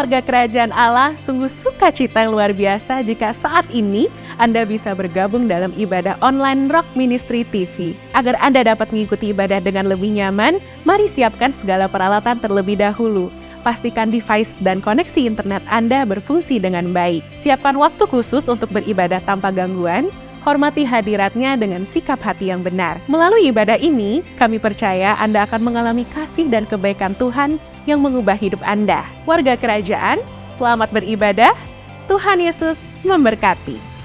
Warga kerajaan Allah, sungguh sukacita yang luar biasa jika saat ini Anda bisa bergabung dalam ibadah online Rock Ministry TV. Agar Anda dapat mengikuti ibadah dengan lebih nyaman, mari siapkan segala peralatan terlebih dahulu. Pastikan device dan koneksi internet Anda berfungsi dengan baik. Siapkan waktu khusus untuk beribadah tanpa gangguan. Hormati hadiratnya dengan sikap hati yang benar. Melalui ibadah ini, kami percaya Anda akan mengalami kasih dan kebaikan Tuhan yang mengubah hidup Anda. Warga kerajaan, selamat beribadah. Tuhan Yesus memberkati.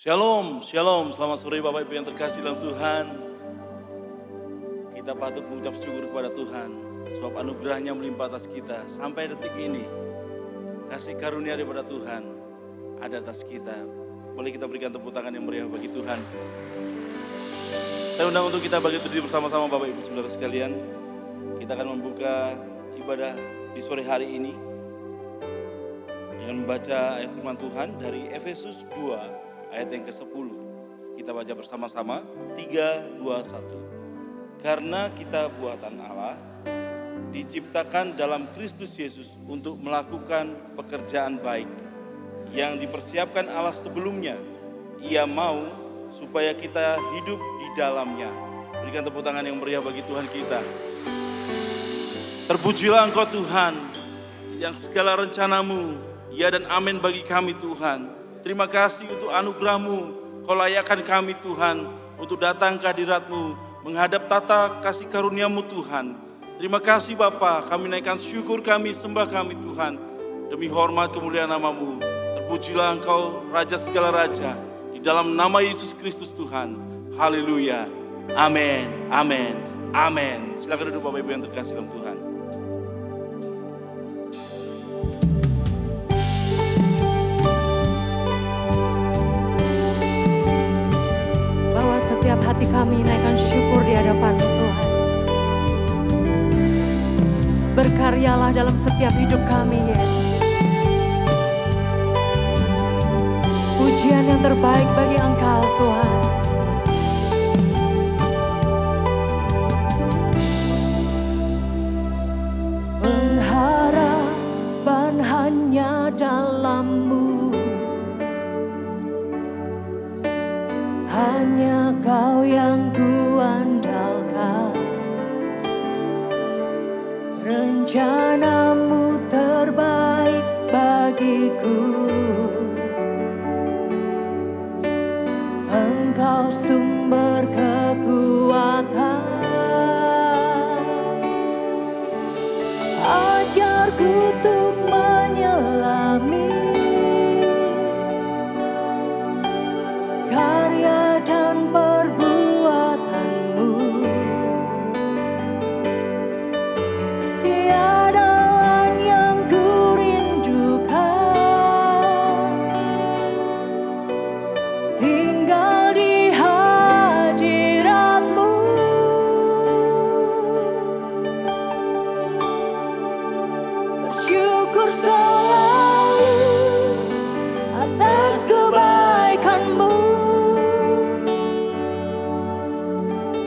Shalom, shalom, selamat sore Bapak Ibu yang terkasih dalam Tuhan. Kita patut mengucap syukur kepada Tuhan, sebab anugerahnya melimpah atas kita. Sampai detik ini, kasih karunia daripada Tuhan ada atas kita. Boleh kita berikan tepuk tangan yang meriah bagi Tuhan. Saya undang untuk kita berdiri bersama-sama Bapak Ibu Saudara sekalian. Kita akan membuka ibadah di sore hari ini dengan membaca ayat firman Tuhan dari Efesus 2. Ayat yang ke-10, kita baca bersama-sama, 3, 2, 1. Karena kita buatan Allah, diciptakan dalam Kristus Yesus untuk melakukan pekerjaan baik, yang dipersiapkan Allah sebelumnya. Ia mau supaya kita hidup di dalamnya. Berikan tepuk tangan yang meriah bagi Tuhan kita. Terpujilah Engkau Tuhan, yang segala rencanamu, ya dan amin bagi kami Tuhan. Terima kasih untuk anugerah-Mu, Kau layakkan kami Tuhan untuk datang ke hadirat-Mu, menghadap tata kasih karunia-Mu Tuhan. Terima kasih Bapa, kami naikkan syukur kami, sembah kami Tuhan. Demi hormat kemuliaan nama-Mu, terpujilah Engkau Raja segala Raja, di dalam nama Yesus Kristus Tuhan. Haleluya, amin, amin, amin. Silakan duduk Bapak Ibu yang terkasih dalam Tuhan. Setiap hati kami naikkan syukur di hadapan-Mu Tuhan. Berkaryalah dalam setiap hidup kami Yesus. Pujian yang terbaik bagi Engkau Tuhan. Pengharapan hanya dalam-Mu. Hanya Kau yang kuandalkan. Rencana-Mu terbaik bagiku. Engkau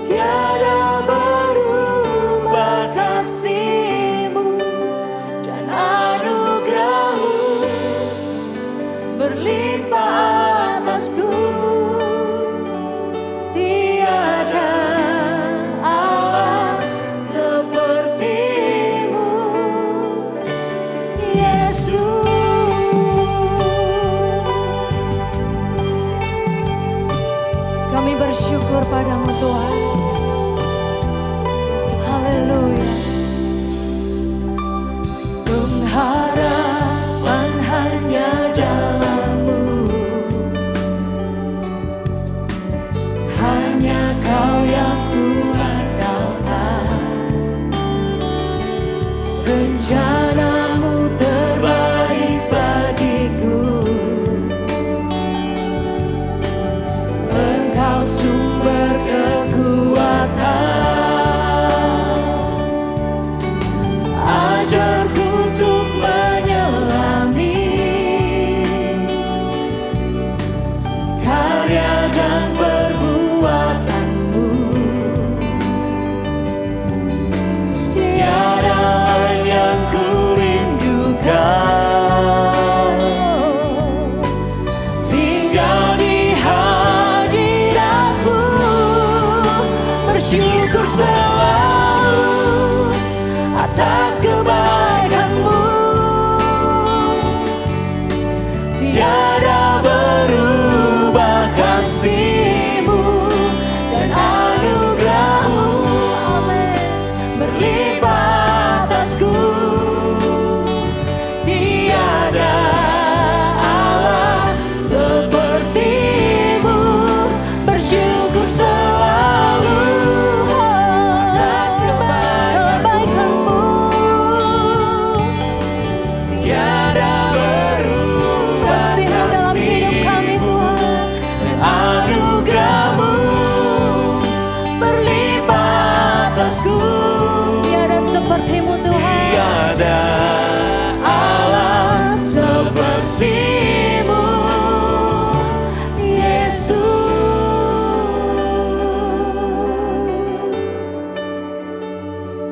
tiada berubah kasih-Mu dan anugerah-Mu berlimpah atasku. Tiada Allah seperti-Mu, Yesus. Kami bersyukur padamu Tuhan. Haleluya. Pengharapan hanya dalam-Mu, hanya Kau yang ku andalkan. Rencana-Mu terbaik bagiku. Engkau sumber kekuatan. Ajarku untuk menyelami karya dan perbuatan-Mu. Tiada lain yang ku rindukan, tinggal di hadirat-Mu, bersyukur selalu atas kebaikan-Mu. Tiada berubah kasih-Mu dan anugerah-Mu, amin, berlimpah atasku. Tiada Allah seperti-Mu, bersyukur selalu atas kebaikan-Mu. Tiada berubah kasih-Mu dan anugerah-Mu berlimpah atasku. Tiada seperti-Mu Tuhan. Tiada Allah seperti-Mu, Yesus.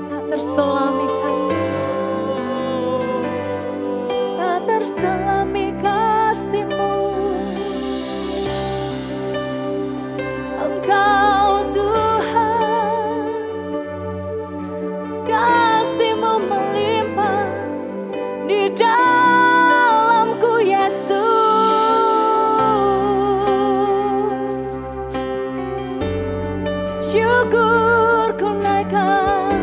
Tak terselami kasih, tak terselami kasih-Mu. Engkau Tuhan, kasih-Mu melimpah di dalamku, Yesus. Syukur ku naikkan,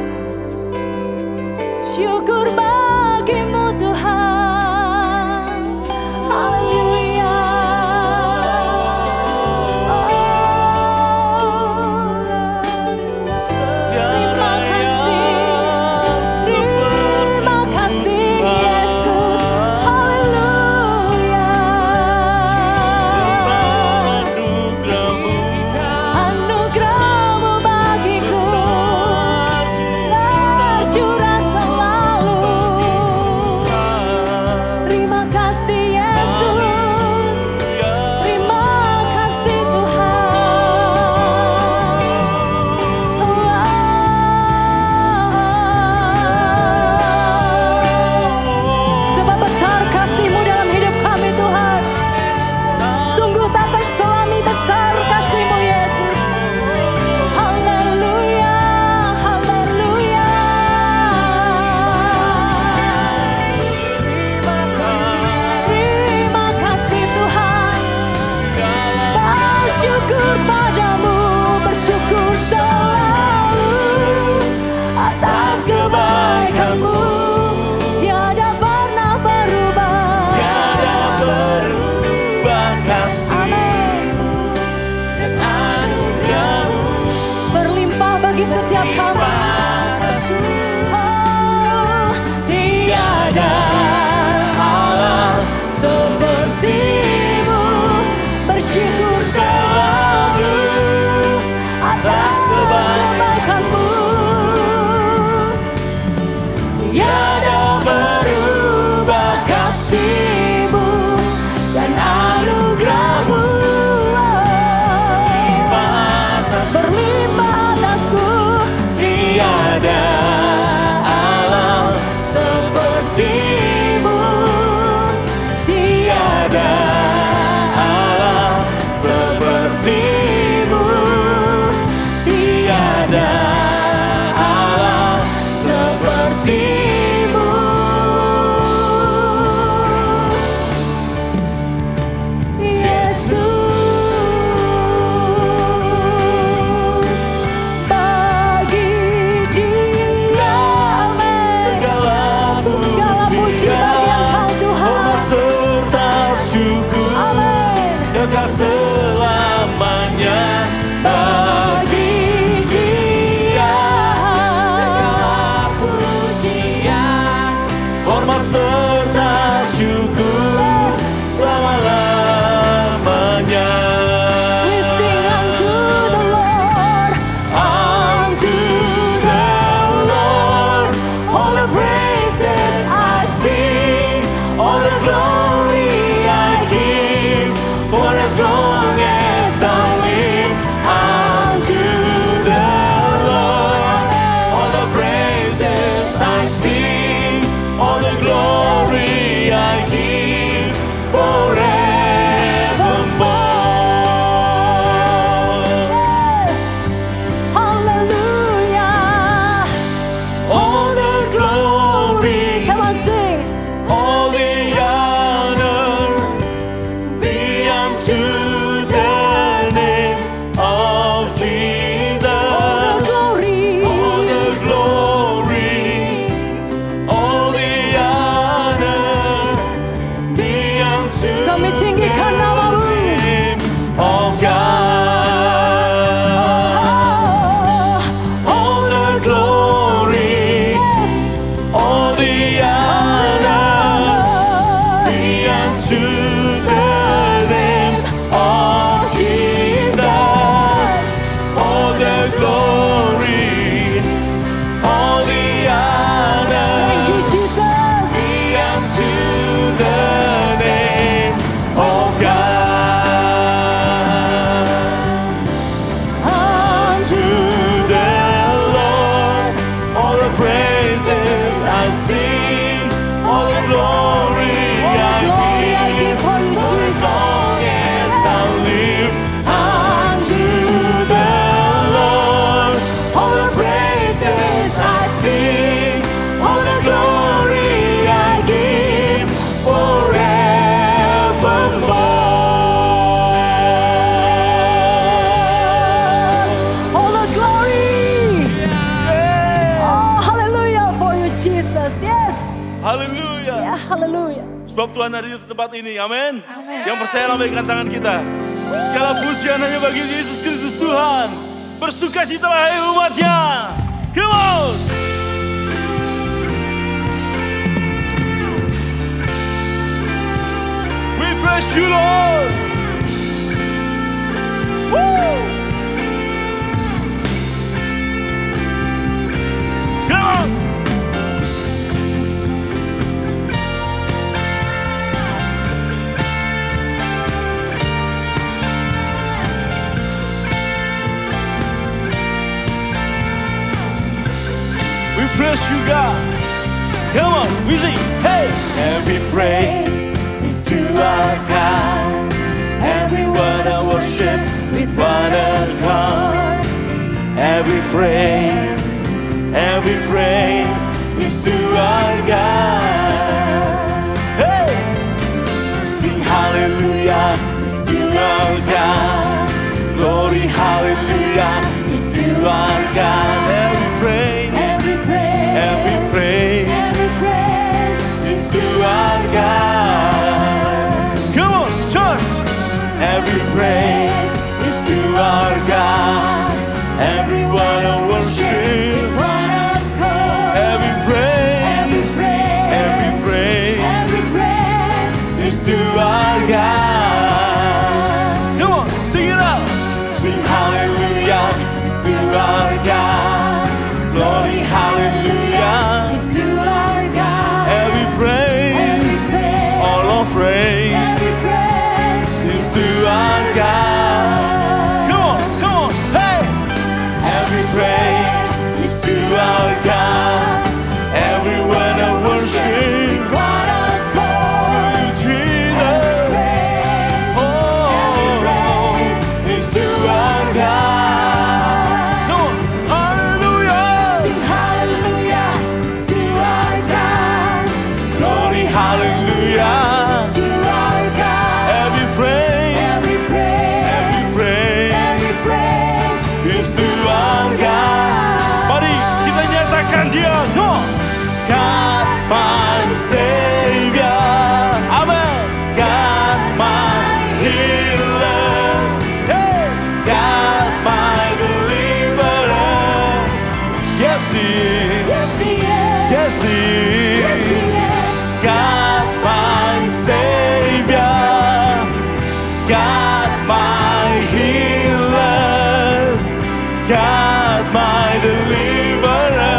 syukur bagi-Mu Tuhan. Haleluya. Terima kasih Yesus. Haleluya. Anugerah-Mu bagiku tercurah selalu. Terima kasih Yesus. Terima kasih Tuhan. Sebab besar kasih-Mu dalam hidup kami Tuhan. Sungguh tak terselami besar kasih-Mu Yesus. Haleluya, haleluya. Terima kasih Tuhan. Bersyukur padamu, bersyukur selalu atas kebaikan-Mu. Tiada pernah berubah. Tiada berubah Amin. dan anugerah-Mu Berlimpah bagi setiap kami. Oh, tiada Allah seperti-Mu, bersyukur selalu atas kebaikan-Mu. Tiada berubah kasih-Mu dan anugerah-Mu berlimpah atas ada Allah seperti-Mu. Selamanya bagi Dia segala pujian, hormat serta syukur selama-lamanya. We sing unto the Lord, Unto the Lord, all the praises I sing, all the glory I give, for as long as I live. Unto the Lord, all the praises I sing, all the glory I give, forevermore. yes, hallelujah. All the glory, Come on, sing. all the honor be unto the name of Jesus. All the glory, All the glory, all the honor be unto Kami tinggikan the nama-Mu. name of God. All the glory, yes, all the honor be unto the name of Jesus. All the glory, all the honor thank you, Jesus. be unto the name of God. Unto the Lord, all the praises I sing, all the glory All the I glory I give give, for you, for as Jesus. long as I live. Unto the Lord, all the praises I sing, all the glory I give, forevermore. All the glory. Oh, hallelujah for you, Jesus. Yes. Haleluya. Ya, hallelujah. Sebab Tuhan hadir di tempat ini, amin. Amin. Yang percaya lambaikan tangan kita. Segala pujian hanya bagi Yesus Kristus Tuhan. Bersukacitalah hai umatnya. Come on. We praise you, Lord. Woo. Come on. We praise you, God. Come on, we sing. Hey! Every praise is to our God. Everyone I worship with one accord. Every praise is to our God. Hey! Sing hallelujah is to our God. Glory hallelujah is to our God. Every praise is to our God. Come on, church! Every praise is to our God. Everyone I worship. Every praise is to our God. Come on, sing it out! Sing hallelujah is to our God. Glory hallelujah is to our God. Every praise, all of praise is to our God. Come on, hey! Every praise He is. Yes, He is. Yes, He Yes, He is. is. God, my Savior. God, my healer. God, my deliverer.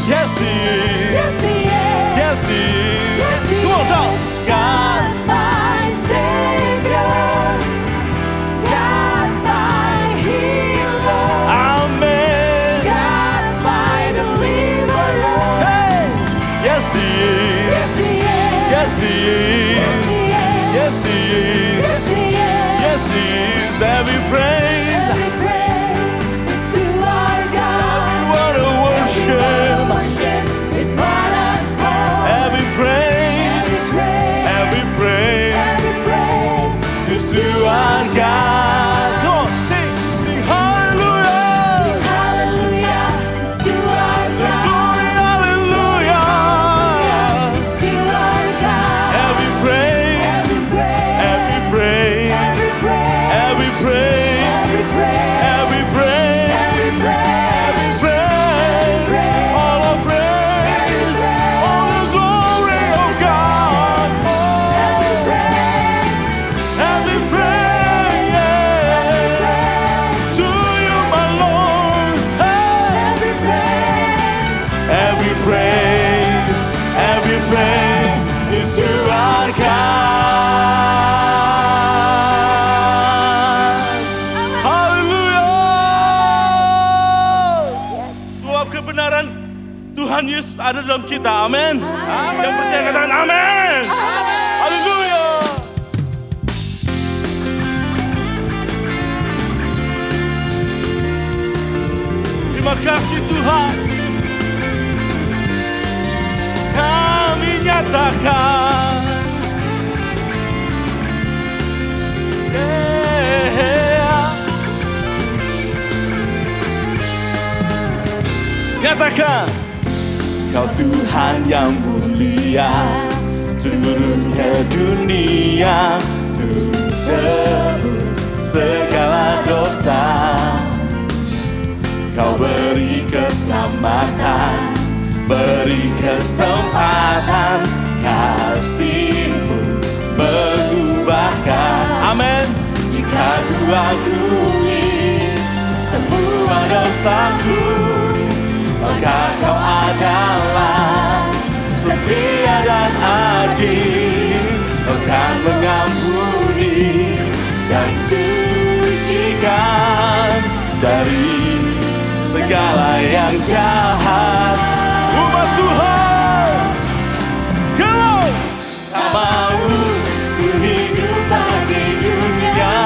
Yes, He is. Yes, He is. Yes, He is. Yes, He Come on, is. talk. God, My Savior, God, my healer, Amen. God, my deliverer. Hey, yes, He is. Yes, He is. Yes, He Yes, is. He is. Yes, He is. Yes, He is. Yes, He is. Every praise. Every praise is to our God. What a worship. Worship with one accord. Every praise. Every praise Every praise is to our God. Come on, sing, sing hallelujah. hallelujah is to our God. Glory, hallelujah. Is to our God. Every praise. Every praise. Every praise. Every praise. Every praise. Every praise. Every praise. Every praise. Every praise. All of praise. All the glory of God. Every praise. Every praise. To you, my Lord. Hey. Every praise. Every praise. Every praise is to our God. Haleluya. Sebab kebenaran Tuhan Yesus ada dalam kita. Amin. Yang percaya katakan amin. Haleluya. Terima kasih Tuhan. Kami nyatakan. Yeah. Nyatakan. Kau Tuhan yang mulia, turun ke dunia untuk tebus segala dosa. Kau beri keselamatan, beri kesempatan, kasih-Mu mengubahkan. Amin. Jika ku akui semua dosaku, maka Kau adalah setia dan adil. Kau kan mengampuni dan sucikan dari segala yang jahat. Umat Tuhan, come on. Tak mau ku hidup bagi dunia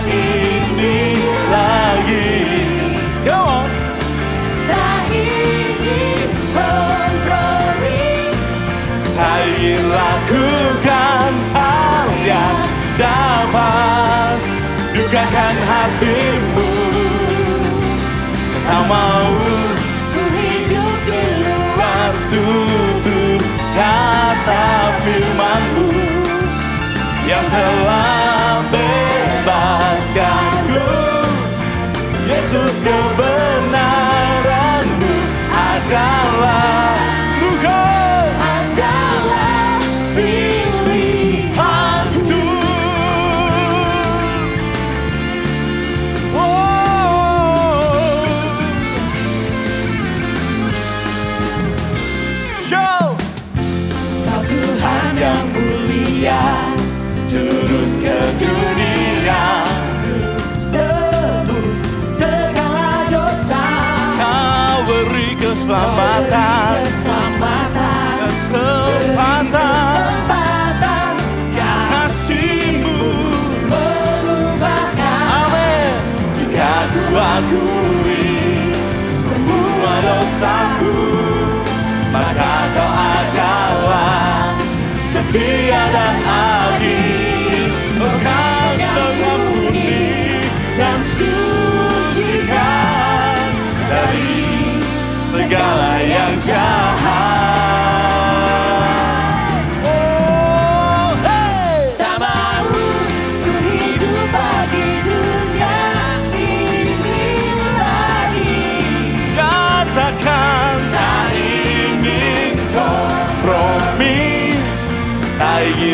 ini lagi. Come on. Tak ingin kompromi. Tak ingin lakukan hal yang dapat dukakan hatimu. Tak mau Ku hidup di luar. tutup kata firman-Mu yang telah bebaskanku. Yesus, kebenaran-Mu adalah semoga Adalah pilihanku. Show. Kau Tuhan Yang mulia turun ke dunia, tebus segala dosa. Kau beri keselamatan, Keselamatan. kesempatan, Kesempatan. kasih-Mu. Mengubahkan. Amin. Jika ku akui semua dosaku, maka Kau adalah setia dan adil. Kau kan mengampuni dan sucikan dari segala yang jahat.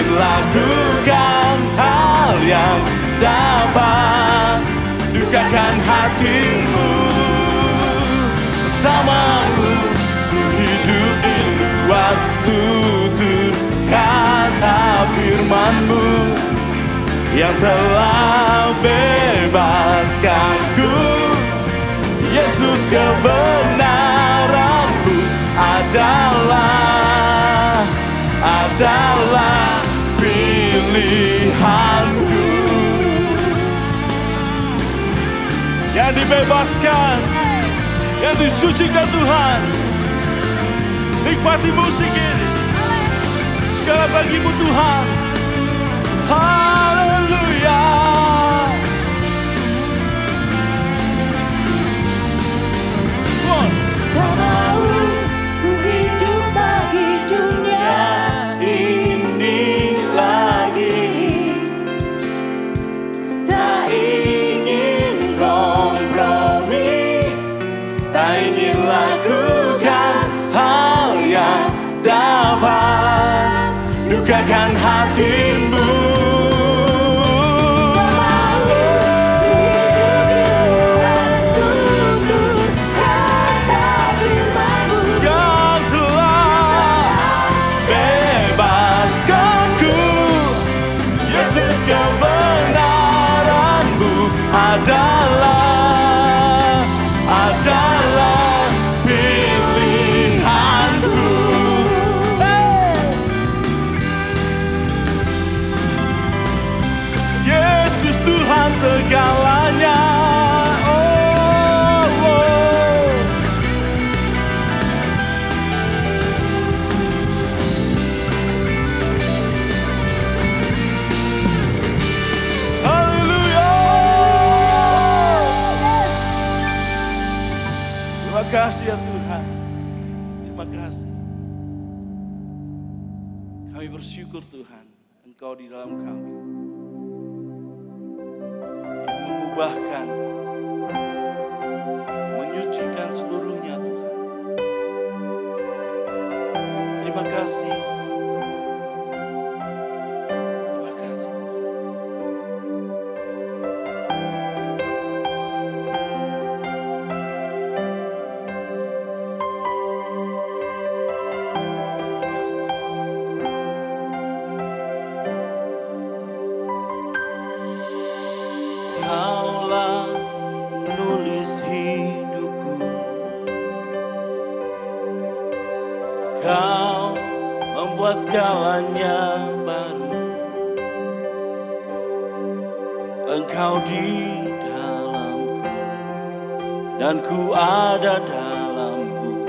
ingin lakukan hal yang dapat dukakan hatimu. Bersamamu hidup di luar tutur kata firman-Mu yang telah bebaskanku. Yesus, kebenaran-Mu adalah pilihanku. Yang dibebaskan, yang disucikan Tuhan. Nikmati musik ini. Segala bagimu Tuhan. Haleluya. Tak mau ku hidup bagi dunia Ini lagi, tak ingin kompromi, tak ingin lakukan hal yang dapat dukakan hatimu. Adalah pilihanku. Yesus Tuhan segalanya. Terima kasih ya Tuhan. Terima kasih. Kami bersyukur Tuhan, Engkau di dalam kami. Yang mengubahkan, menyucikan seluruhnya Tuhan. Terima kasih. Terima kasih Tuhan. Kaulah penulis hidupku, Kau membuat segalanya baru. Engkau di dalamku dan ku ada dalammu.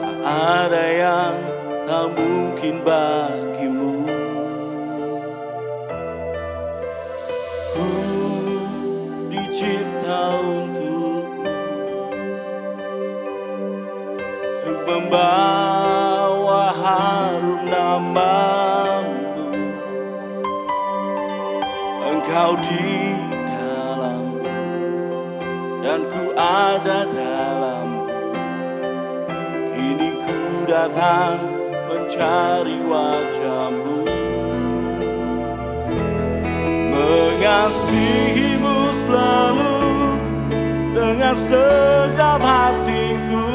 Tak ada yang tak mungkin bagimu. Ku dicipta untukmu, untuk membawa harum namamu. Engkau di dalamku dan ku ada dalammu. Kini ku datang mencari wajah-Mu, mengasihi-Mu selalu dengan segenap hatiku,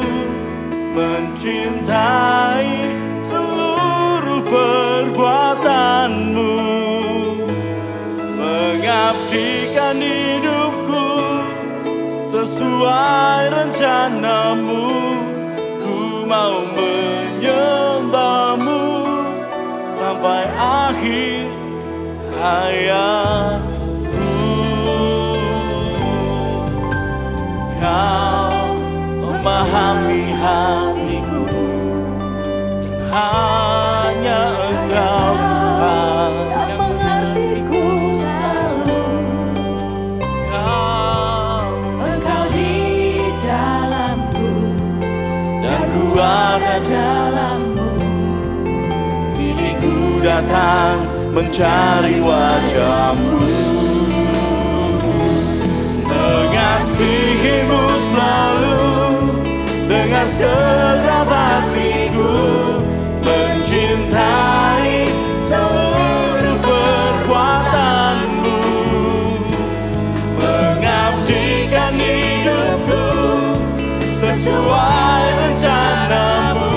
mencintai seluruh perbuatan-Mu, mengabdikan hidupku sesuai rencana-Mu. Ku mau menyembah-Mu sampai akhir hayatku. Kau memahami hatiku dan hanya Engkau Tuhan yang mengertiku selalu. Engkau di dalamku dan ku ada dalammu. Kini ku datang mencari wajah-Mu, mengasihi-Mu selalu dengan segenap hatiku, mencintai sesuai rencanamu.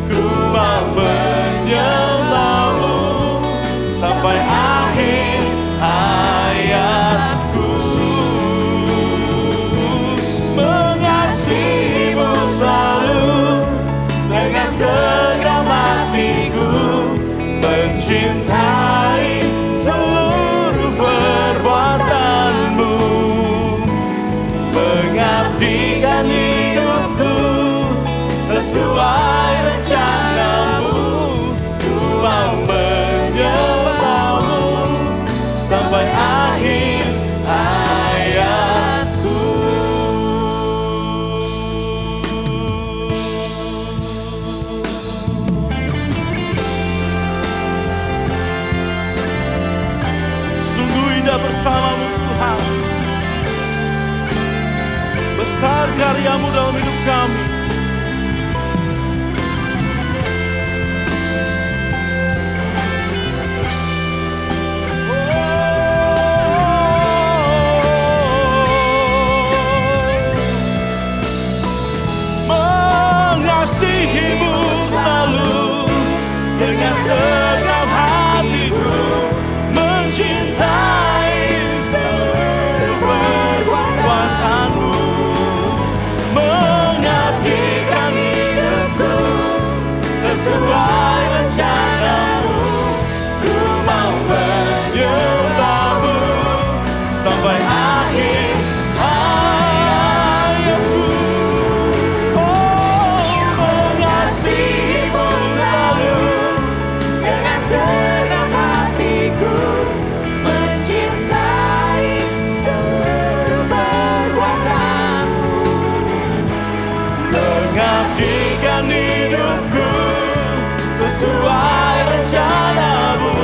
Ku mau menyembahmu sampai akhir hayatku. Mengasihimu selalu dengan segenap hatiku, mencintai seluruh perbuatanmu, mengabdikan hidupku sesuai rencanamu. Ku mau menyembahmu sampai akhir hayatku. Sungguh indah bersamamu Tuhan. Besar karyamu dalam hidup kami. Mengasihimu selalu dengan segenap hatiku, mencintai seluruh perbuatanmu, mengabdikan hidupku sesuai rencanamu. Ku mau menyembahmu sampai akhir hayatku. Mengasihimu selalu dengan segenap hatiku, mencintai seluruh perbuatanmu, mengabdikan hidupku sesuai rencanamu.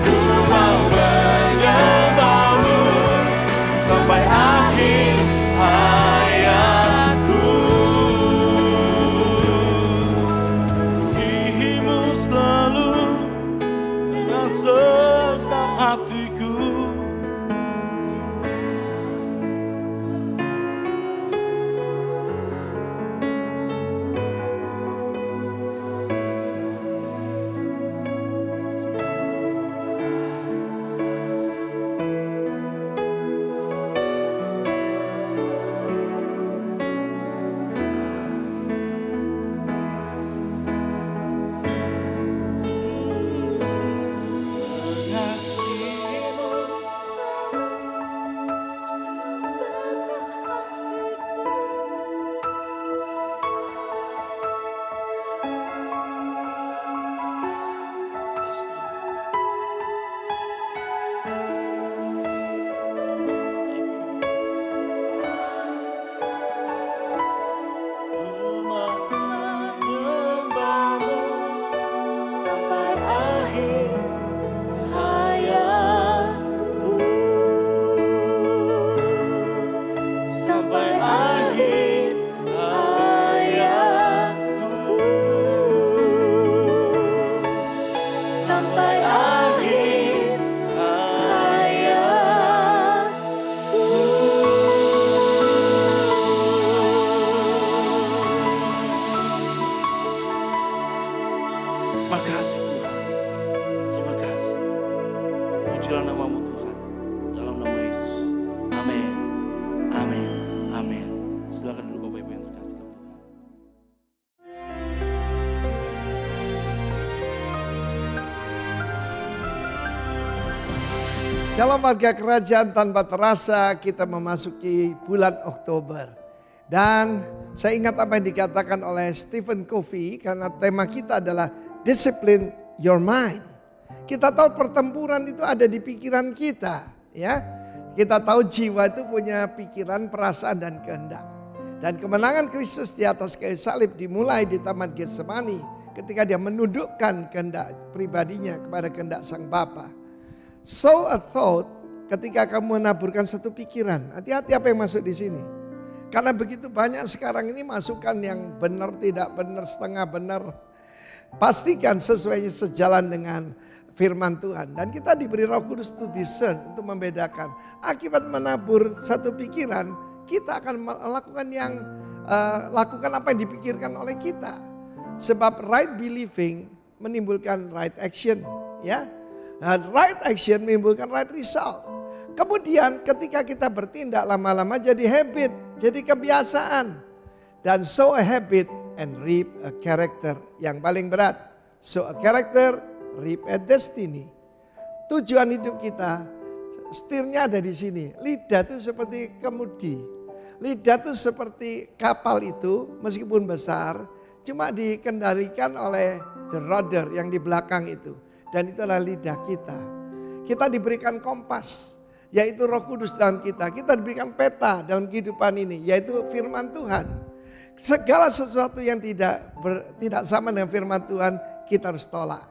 Ku mau menyembahmu sampai akhir hayatku. Kasihimu selalu dengan segenap hatiku. Makasih Tuhan, terima kasih. Pujilah namamu Tuhan, dalam nama Yesus. Amin, amin, amin. Silakan dulu Bapak Ibu yang terkasih dalam Tuhan. Shalom warga kerajaan, tanpa terasa kita memasuki bulan Oktober. Dan saya ingat apa yang dikatakan oleh Stephen Covey, karena tema kita adalah Discipline Your Mind. Kita tahu pertempuran itu ada di pikiran kita, ya. Kita tahu jiwa itu punya pikiran, perasaan dan kehendak. Dan kemenangan Kristus di atas kayu salib dimulai di Taman Getsemani ketika dia menundukkan kehendak pribadinya kepada kehendak Sang Bapa. Sow a thought, ketika kamu menaburkan satu pikiran, hati-hati apa yang masuk di sini. Karena begitu banyak sekarang ini masukan yang benar, tidak benar, setengah benar. Pastikan sesuai sejalan dengan firman Tuhan. Dan kita diberi Roh Kudus to discern, untuk membedakan. Akibat menabur satu pikiran, kita akan melakukan yang lakukan apa yang dipikirkan oleh kita. Sebab right believing menimbulkan right action, ya. Dan right action menimbulkan right result. Kemudian ketika kita bertindak lama-lama jadi habit, jadi kebiasaan. Dan sow a habit and reap a character. Yang paling berat, sow a character, reap a destiny. Tujuan hidup kita, setirnya ada di sini. Lidah itu seperti kemudi. Lidah itu seperti kapal itu, meskipun besar, cuma dikendalikan oleh the rudder yang di belakang itu. Dan itu adalah lidah kita. Kita diberikan kompas, yaitu Roh Kudus dalam kita. Kita diberikan peta dalam kehidupan ini, yaitu firman Tuhan. Segala sesuatu yang tidak sama dengan firman Tuhan, kita harus tolak.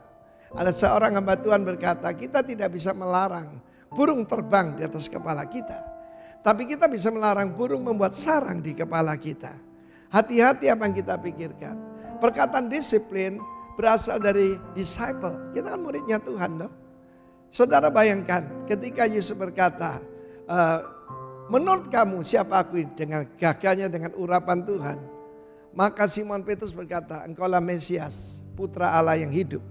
Ada seorang hamba Tuhan berkata, kita tidak bisa melarang burung terbang di atas kepala kita. Tapi kita bisa melarang burung membuat sarang di kepala kita. Hati-hati apa yang kita pikirkan. Perkataan disiplin berasal dari disciple. Kita kan muridnya Tuhan loh. Saudara bayangkan ketika Yesus berkata, menurut kamu siapa aku ini? Dengan gagahnya, dengan urapan Tuhan. Maka Simon Petrus berkata, engkaulah Mesias, putra Allah yang hidup.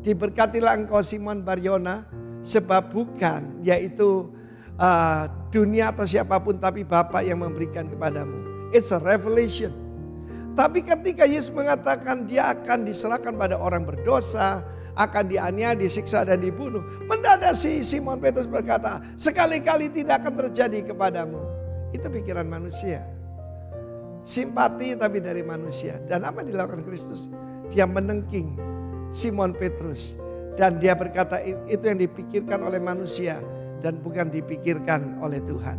Diberkatilah engkau Simon Baryona, sebab bukan yaitu dunia atau siapapun, tapi Bapa yang memberikan kepadamu. It's a revelation. Tapi ketika Yesus mengatakan dia akan diserahkan pada orang berdosa, akan dianiaya, disiksa dan dibunuh, mendadak si Simon Petrus berkata, sekali-kali tidak akan terjadi kepadamu. Itu pikiran manusia. Simpati tapi dari manusia. Dan apa yang dilakukan Kristus? Dia menengking Simon Petrus. Dan dia berkata itu yang dipikirkan oleh manusia dan bukan dipikirkan oleh Tuhan.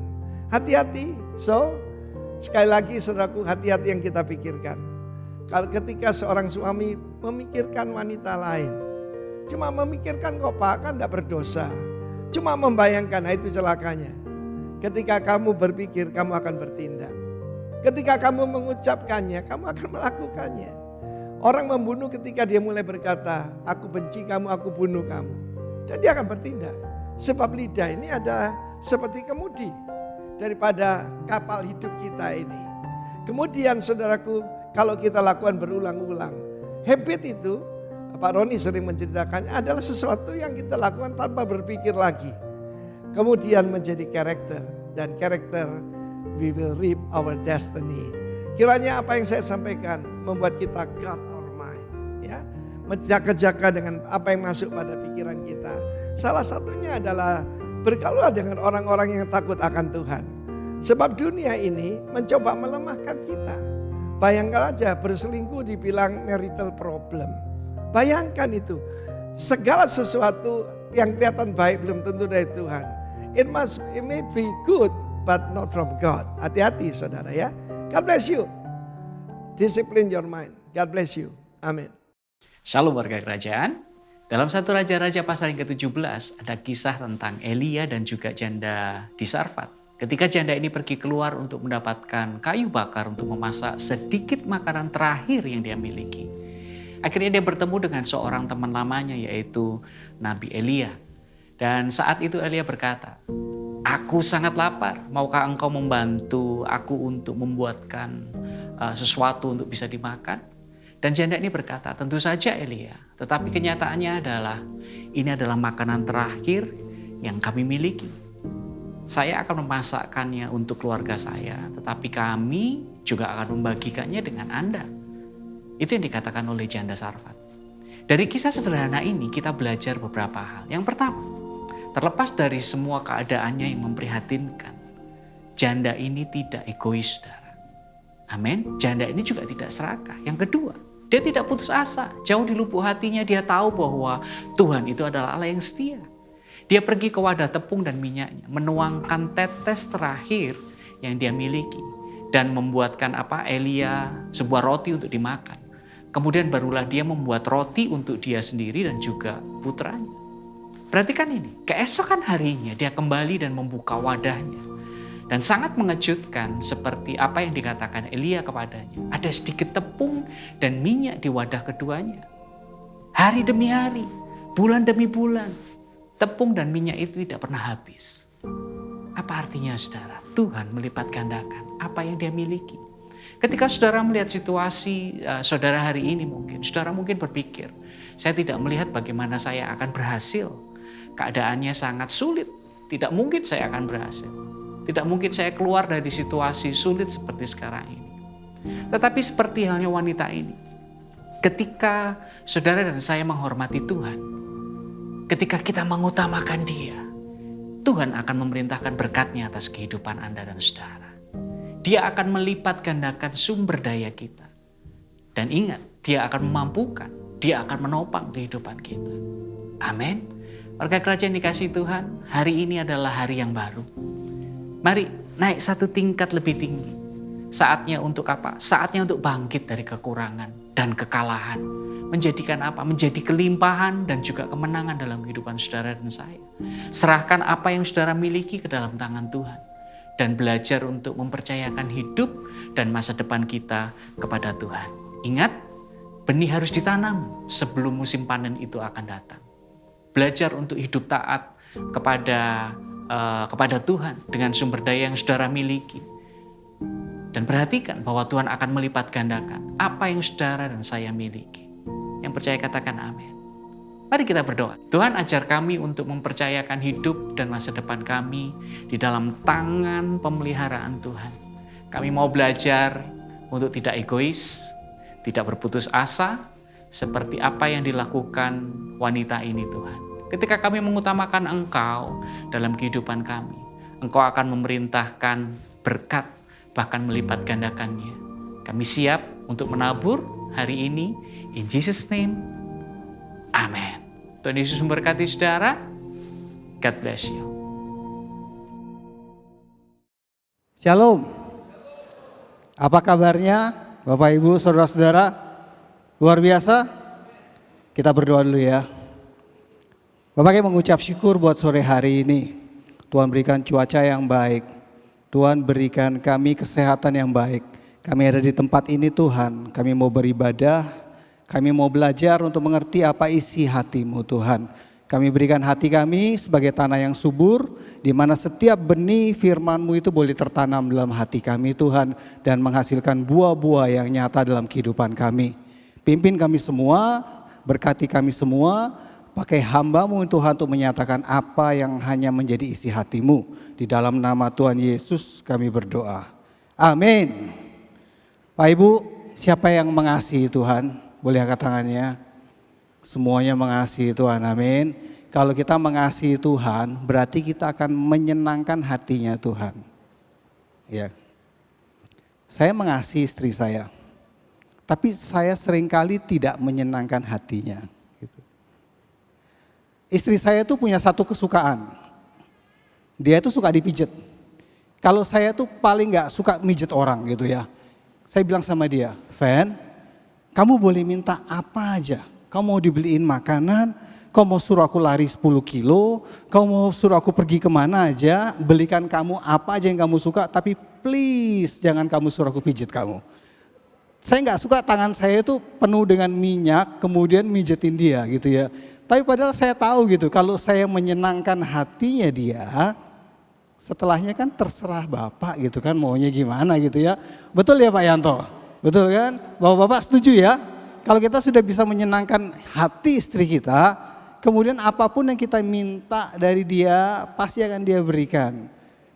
Hati-hati. So, sekali lagi saudaraku, hati-hati yang kita pikirkan. Kalau ketika seorang suami memikirkan wanita lain, cuma memikirkan kok Pak kan tidak berdosa, cuma membayangkan, nah itu celakanya. Ketika kamu berpikir, kamu akan bertindak. Ketika kamu mengucapkannya, kamu akan melakukannya. Orang membunuh ketika dia mulai berkata, aku benci kamu, aku bunuh kamu. Dan dia akan bertindak. Sebab lidah ini ada seperti kemudi daripada kapal hidup kita ini. Kemudian saudaraku, kalau kita lakukan berulang-ulang, habit itu, Pak Roni sering menceritakannya, adalah sesuatu yang kita lakukan tanpa berpikir lagi. Kemudian menjadi karakter, dan karakter we will reap our destiny. Kiranya apa yang saya sampaikan membuat kita guard our mind, ya, menjaga-jaga dengan apa yang masuk pada pikiran kita. Salah satunya adalah bergaul dengan orang-orang yang takut akan Tuhan. Sebab dunia ini mencoba melemahkan kita. Bayangkan aja berselingkuh dibilang marital problem. Bayangkan itu. Segala sesuatu yang kelihatan baik belum tentu dari Tuhan. It may be good but not from God. Hati-hati saudara ya. God bless you. Discipline your mind. God bless you. Amin. Shalom warga kerajaan. Dalam 1 Raja-Raja pasal yang ke-17 ada kisah tentang Elia dan juga janda di Sarfat. Ketika janda ini pergi keluar untuk mendapatkan kayu bakar untuk memasak sedikit makanan terakhir yang dia miliki. Akhirnya dia bertemu dengan seorang teman lamanya yaitu Nabi Elia. Dan saat itu Elia berkata, aku sangat lapar, maukah engkau membantu aku untuk membuatkan sesuatu untuk bisa dimakan? Dan janda ini berkata, tentu saja Elia, tetapi kenyataannya adalah ini adalah makanan terakhir yang kami miliki. Saya akan memasakkannya untuk keluarga saya, tetapi kami juga akan membagikannya dengan Anda. Itu yang dikatakan oleh janda Sarfat. Dari kisah sederhana ini kita belajar beberapa hal. Yang pertama, terlepas dari semua keadaannya yang memprihatinkan, janda ini tidak egois, saudara. Amin. Janda ini juga tidak serakah. Yang kedua, dia tidak putus asa. Jauh di lubuk hatinya dia tahu bahwa Tuhan itu adalah Allah yang setia. Dia pergi ke wadah tepung dan minyaknya, menuangkan tetes terakhir yang dia miliki dan membuatkan Elia sebuah roti untuk dimakan. Kemudian barulah dia membuat roti untuk dia sendiri dan juga putranya. Perhatikan ini, keesokan harinya dia kembali dan membuka wadahnya. Dan sangat mengejutkan seperti apa yang dikatakan Elia kepadanya. Ada sedikit tepung dan minyak di wadah keduanya. Hari demi hari, bulan demi bulan, tepung dan minyak itu tidak pernah habis. Apa artinya saudara? Tuhan melipat gandakan. apa yang dia miliki. Ketika saudara melihat situasi saudara hari ini saudara mungkin berpikir, saya tidak melihat bagaimana saya akan berhasil. Keadaannya sangat sulit, tidak mungkin saya akan berhasil. Tidak mungkin saya keluar dari situasi sulit seperti sekarang ini. Tetapi seperti halnya wanita ini, ketika saudara dan saya menghormati Tuhan, ketika kita mengutamakan Dia, Tuhan akan memerintahkan berkat-Nya atas kehidupan Anda dan saudara. Dia akan melipat gandakan sumber daya kita. Dan ingat, Dia akan memampukan, Dia akan menopang kehidupan kita. Amin. Warga kerajaan dikasihi Tuhan, hari ini adalah hari yang baru. Mari naik satu tingkat lebih tinggi. Saatnya untuk apa? Saatnya untuk bangkit dari kekurangan dan kekalahan. Menjadikan apa? Menjadi kelimpahan dan juga kemenangan dalam kehidupan saudara dan saya. Serahkan apa yang saudara miliki ke dalam tangan Tuhan. Dan belajar untuk mempercayakan hidup dan masa depan kita kepada Tuhan. Ingat, benih harus ditanam sebelum musim panen itu akan datang. Belajar untuk hidup taat kepada Tuhan dengan sumber daya yang saudara miliki. Dan perhatikan bahwa Tuhan akan melipat gandakan apa yang saudara dan saya miliki. Yang percaya katakan amin. Mari kita berdoa. Tuhan, ajar kami untuk mempercayakan hidup dan masa depan kami di dalam tangan pemeliharaan Tuhan. Kami mau belajar untuk tidak egois, tidak berputus asa, seperti apa yang dilakukan wanita ini Tuhan. Ketika kami mengutamakan Engkau dalam kehidupan kami, Engkau akan memerintahkan berkat, bahkan melipat gandakannya. Kami siap untuk menabur hari ini. In Jesus' name, amin. Tuhan Yesus memberkati saudara. God bless you. Shalom. Apa kabarnya Bapak Ibu Saudara-saudara? Luar biasa? Kita berdoa dulu ya. Bapak mengucap syukur buat sore hari ini. Tuhan berikan cuaca yang baik. Tuhan berikan kami kesehatan yang baik. Kami ada di tempat ini Tuhan. Kami mau beribadah. Kami mau belajar untuk mengerti apa isi hati-Mu Tuhan. Kami berikan hati kami sebagai tanah yang subur, di mana setiap benih firman-Mu itu boleh tertanam dalam hati kami Tuhan, dan menghasilkan buah-buah yang nyata dalam kehidupan kami. Pimpin kami semua, berkati kami semua, pakai hamba-Mu Tuhan untuk menyatakan apa yang hanya menjadi isi hati-Mu. Di dalam nama Tuhan Yesus kami berdoa. Amin. Pak Ibu, siapa yang mengasihi Tuhan? Boleh angkat tangannya. Semuanya mengasihi Tuhan, amin. Kalau kita mengasihi Tuhan, berarti kita akan menyenangkan hatinya Tuhan. Ya. Saya mengasihi istri saya, tapi saya seringkali tidak menyenangkan hatinya. Gitu. Istri saya tuh punya satu kesukaan. Dia tuh suka dipijet. Kalau saya tuh paling gak suka mijet orang gitu ya. Saya bilang sama dia, Van, kamu boleh minta apa aja. Kamu mau dibeliin makanan, kamu mau suruh aku lari 10 kilo, kamu mau suruh aku pergi kemana aja, belikan kamu apa aja yang kamu suka, tapi please jangan kamu suruh aku pijit kamu. Saya nggak suka tangan saya itu penuh dengan minyak, kemudian mijetin dia gitu ya. Tapi padahal saya tahu gitu, kalau saya menyenangkan hatinya dia, setelahnya kan terserah Bapak gitu kan, maunya gimana gitu ya. Betul ya Pak Yanto? Betul kan? Bapak-bapak setuju ya? Kalau kita sudah bisa menyenangkan hati istri kita, kemudian apapun yang kita minta dari dia, pasti akan dia berikan.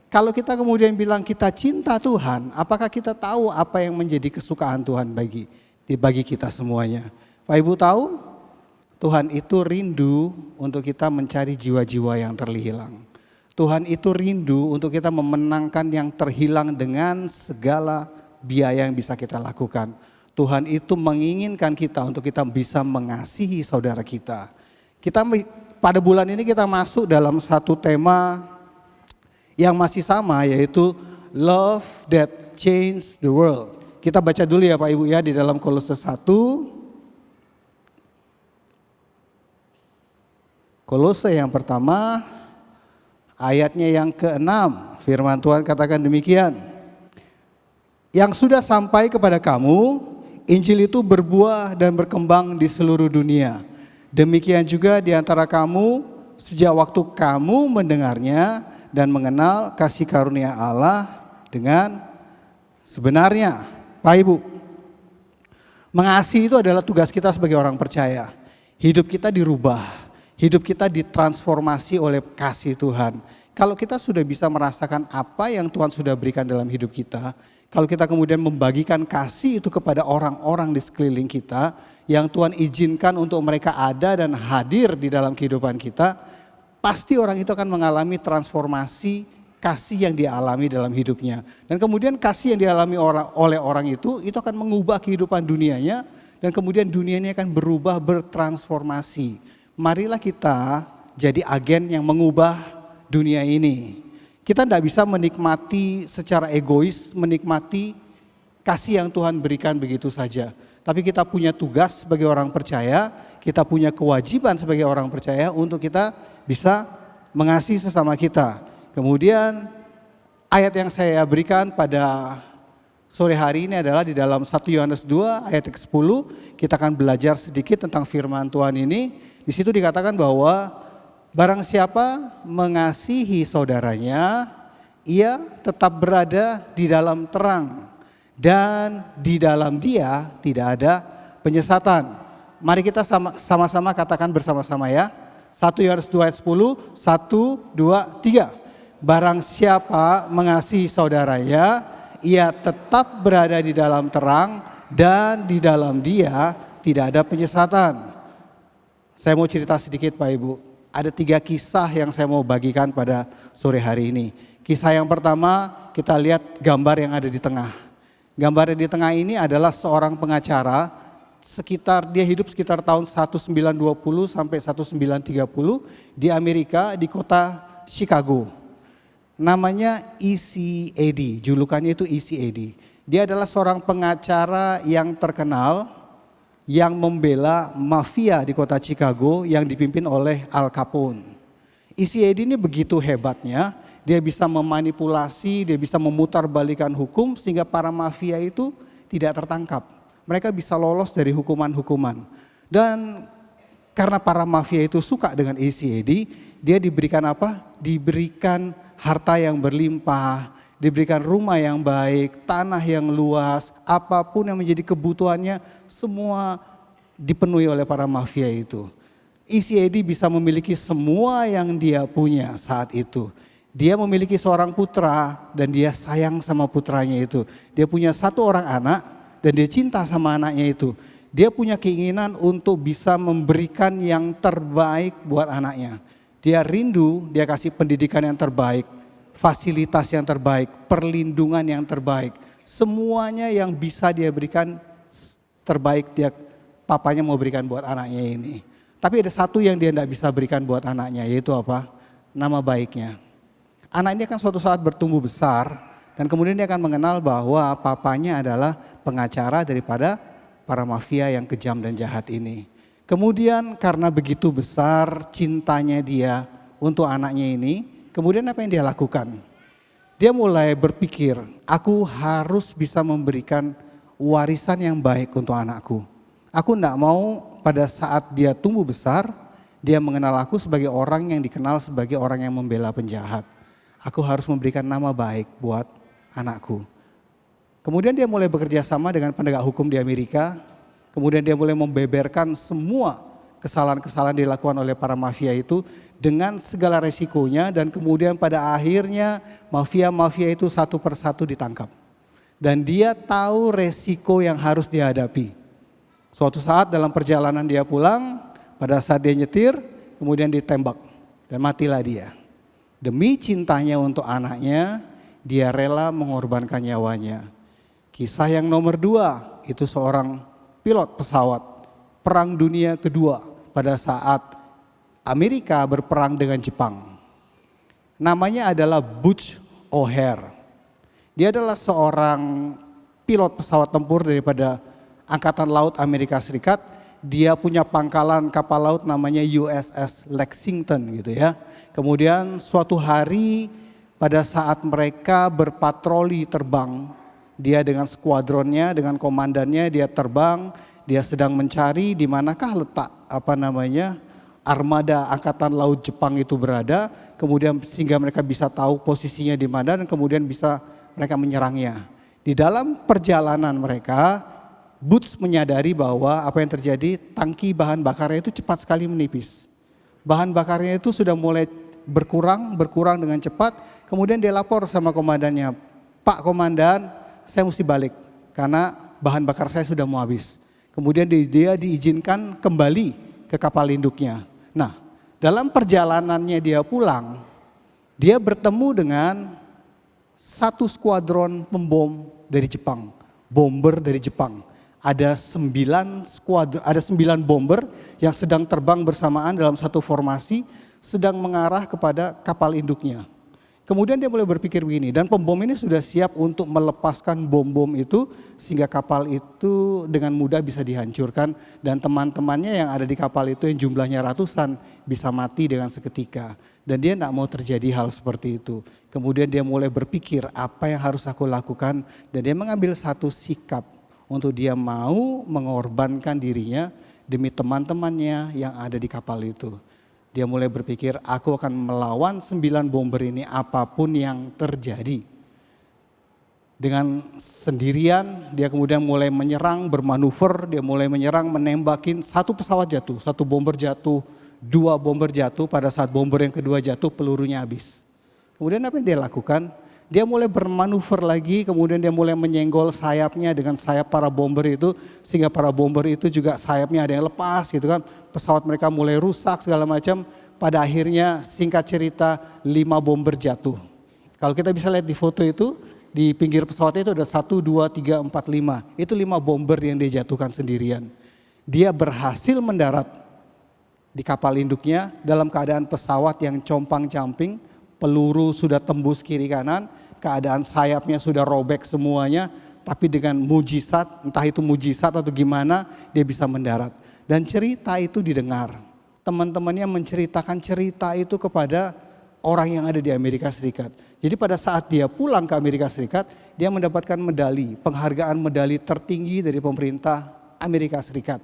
Kalau kita kemudian bilang kita cinta Tuhan, apakah kita tahu apa yang menjadi kesukaan Tuhan bagi kita semuanya? Pak Ibu tahu? Tuhan itu rindu untuk kita mencari jiwa-jiwa yang terhilang. Tuhan itu rindu untuk kita memenangkan yang terhilang dengan segala biaya yang bisa kita lakukan. Tuhan itu menginginkan kita untuk kita bisa mengasihi saudara kita. Kita pada bulan ini kita masuk dalam satu tema yang masih sama, yaitu Love That Changed the World. Kita baca dulu ya Pak Ibu ya di dalam Kolose 1. Kolose yang pertama ayatnya yang ke-6. Firman Tuhan katakan demikian. Yang sudah sampai kepada kamu, Injil itu berbuah dan berkembang di seluruh dunia. Demikian juga di antara kamu, sejak waktu kamu mendengarnya dan mengenal kasih karunia Allah dengan Sebenarnya, Pak Ibu, mengasihi itu adalah tugas kita sebagai orang percaya. Hidup kita dirubah, hidup kita ditransformasi oleh kasih Tuhan. Kalau kita sudah bisa merasakan apa yang Tuhan sudah berikan dalam hidup kita, kalau kita kemudian membagikan kasih itu kepada orang-orang di sekeliling kita, yang Tuhan izinkan untuk mereka ada dan hadir di dalam kehidupan kita, pasti orang itu akan mengalami transformasi kasih yang dialami dalam hidupnya. Dan kemudian kasih yang dialami oleh orang itu akan mengubah kehidupan dunianya, dan kemudian dunianya akan berubah, bertransformasi. Marilah kita jadi agen yang mengubah dunia ini. Kita tidak bisa menikmati secara egois, menikmati kasih yang Tuhan berikan begitu saja. Tapi kita punya tugas sebagai orang percaya, kita punya kewajiban sebagai orang percaya untuk kita bisa mengasihi sesama kita. Kemudian ayat yang saya berikan pada sore hari ini adalah di dalam 1 Yohanes 2 ayat 10. Kita akan belajar sedikit tentang firman Tuhan ini. Di situ dikatakan bahwa barang siapa mengasihi saudaranya, ia tetap berada di dalam terang, dan di dalam dia tidak ada penyesatan. Mari kita sama-sama katakan bersama-sama ya. 1 Yohanes 2 ayat 10, 1, 2, 3. Barang siapa mengasihi saudaranya, ia tetap berada di dalam terang, dan di dalam dia tidak ada penyesatan. Saya mau cerita sedikit Pak Ibu. Ada 3 kisah yang saya mau bagikan pada sore hari ini. Kisah yang pertama, kita lihat gambar yang ada di tengah. Gambar yang di tengah ini adalah seorang pengacara, dia hidup sekitar tahun 1920 sampai 1930 di Amerika, di kota Chicago. Namanya E.C. Eddy, julukannya itu E.C. Eddy. Dia adalah seorang pengacara yang terkenal, yang membela mafia di kota Chicago yang dipimpin oleh Al Capone. E.C. Eddy ini begitu hebatnya, dia bisa memanipulasi, dia bisa memutarbalikkan hukum sehingga para mafia itu tidak tertangkap. Mereka bisa lolos dari hukuman-hukuman. Dan karena para mafia itu suka dengan E.C. Eddy, dia diberikan apa? Diberikan harta yang berlimpah, diberikan rumah yang baik, tanah yang luas, apapun yang menjadi kebutuhannya semua dipenuhi oleh para mafia itu. E.C. Eddy bisa memiliki semua yang dia punya saat itu. Dia memiliki seorang putra dan dia sayang sama putranya itu. Dia punya 1 orang anak dan dia cinta sama anaknya itu. Dia punya keinginan untuk bisa memberikan yang terbaik buat anaknya. Dia rindu, dia kasih pendidikan yang terbaik, fasilitas yang terbaik, perlindungan yang terbaik. Semuanya yang bisa dia berikan terbaik papanya mau berikan buat anaknya ini. Tapi ada satu yang dia tidak bisa berikan buat anaknya, yaitu apa? Nama baiknya. Anak ini akan suatu saat bertumbuh besar dan kemudian dia akan mengenal bahwa papanya adalah pengacara daripada para mafia yang kejam dan jahat ini. Kemudian karena begitu besar cintanya dia untuk anaknya ini, kemudian apa yang dia lakukan? Dia mulai berpikir, aku harus bisa memberikan warisan yang baik untuk anakku. Aku tidak mau pada saat dia tumbuh besar, dia mengenal aku sebagai orang yang dikenal sebagai orang yang membela penjahat. Aku harus memberikan nama baik buat anakku. Kemudian dia mulai bekerja sama dengan penegak hukum di Amerika. Kemudian dia mulai membeberkan semua kesalahan-kesalahan dilakukan oleh para mafia itu dengan segala resikonya, dan kemudian pada akhirnya mafia-mafia itu satu persatu ditangkap. Dan dia tahu resiko yang harus dihadapi. Suatu saat dalam perjalanan dia pulang, pada saat dia nyetir, kemudian ditembak dan matilah dia. Demi cintanya untuk anaknya, dia rela mengorbankan nyawanya. Kisah yang nomor 2, itu seorang pilot pesawat Perang Dunia Kedua pada saat Amerika berperang dengan Jepang. Namanya adalah Butch O'Hare. Dia adalah seorang pilot pesawat tempur daripada Angkatan Laut Amerika Serikat. Dia punya pangkalan kapal laut namanya USS Lexington gitu ya. Kemudian suatu hari pada saat mereka berpatroli terbang, dia dengan skuadronnya, dengan komandannya, dia terbang, dia sedang mencari di manakah letak armada Angkatan Laut Jepang itu berada, kemudian sehingga mereka bisa tahu posisinya di mana dan kemudian bisa mereka menyerangnya. Di dalam perjalanan mereka, Boots menyadari bahwa apa yang terjadi, tangki bahan bakarnya itu cepat sekali menipis. Bahan bakarnya itu sudah mulai berkurang dengan cepat. Kemudian dia lapor sama komandannya, "Pak Komandan, saya mesti balik karena bahan bakar saya sudah mau habis." Kemudian dia diizinkan kembali ke kapal induknya. Nah, dalam perjalanannya dia pulang, dia bertemu dengan satu skuadron pembom dari Jepang, bomber dari Jepang. Ada 9 bomber yang sedang terbang bersamaan dalam satu formasi, sedang mengarah kepada kapal induknya. Kemudian dia mulai berpikir begini, dan pembom ini sudah siap untuk melepaskan bom-bom itu sehingga kapal itu dengan mudah bisa dihancurkan dan teman-temannya yang ada di kapal itu yang jumlahnya ratusan bisa mati dengan seketika. Dan dia tidak mau terjadi hal seperti itu. Kemudian dia mulai berpikir apa yang harus aku lakukan, dan dia mengambil satu sikap untuk dia mau mengorbankan dirinya demi teman-temannya yang ada di kapal itu. Dia mulai berpikir, aku akan melawan 9 bomber ini apapun yang terjadi. Dengan sendirian dia kemudian mulai menyerang, bermanuver, dia mulai menyerang, menembakin satu pesawat jatuh, satu bomber jatuh, 2 bomber jatuh. Pada saat bomber yang kedua jatuh, pelurunya habis. Kemudian apa yang dia lakukan? Dia mulai bermanuver lagi, kemudian dia mulai menyenggol sayapnya dengan sayap para bomber itu, sehingga para bomber itu juga sayapnya ada yang lepas gitu kan. Pesawat mereka mulai rusak segala macam. Pada akhirnya singkat cerita 5 bomber jatuh. Kalau kita bisa lihat di foto itu, di pinggir pesawat itu ada 1, 2, 3, 4, 5. Itu 5 bomber yang dia jatuhkan sendirian. Dia berhasil mendarat di kapal induknya dalam keadaan pesawat yang compang-camping, peluru sudah tembus kiri kanan, keadaan sayapnya sudah robek semuanya, tapi dengan mujizat, entah itu mujizat atau gimana, dia bisa mendarat. Dan cerita itu didengar. Teman-temannya menceritakan cerita itu kepada orang yang ada di Amerika Serikat. Jadi pada saat dia pulang ke Amerika Serikat, dia mendapatkan medali, penghargaan medali tertinggi dari pemerintah Amerika Serikat.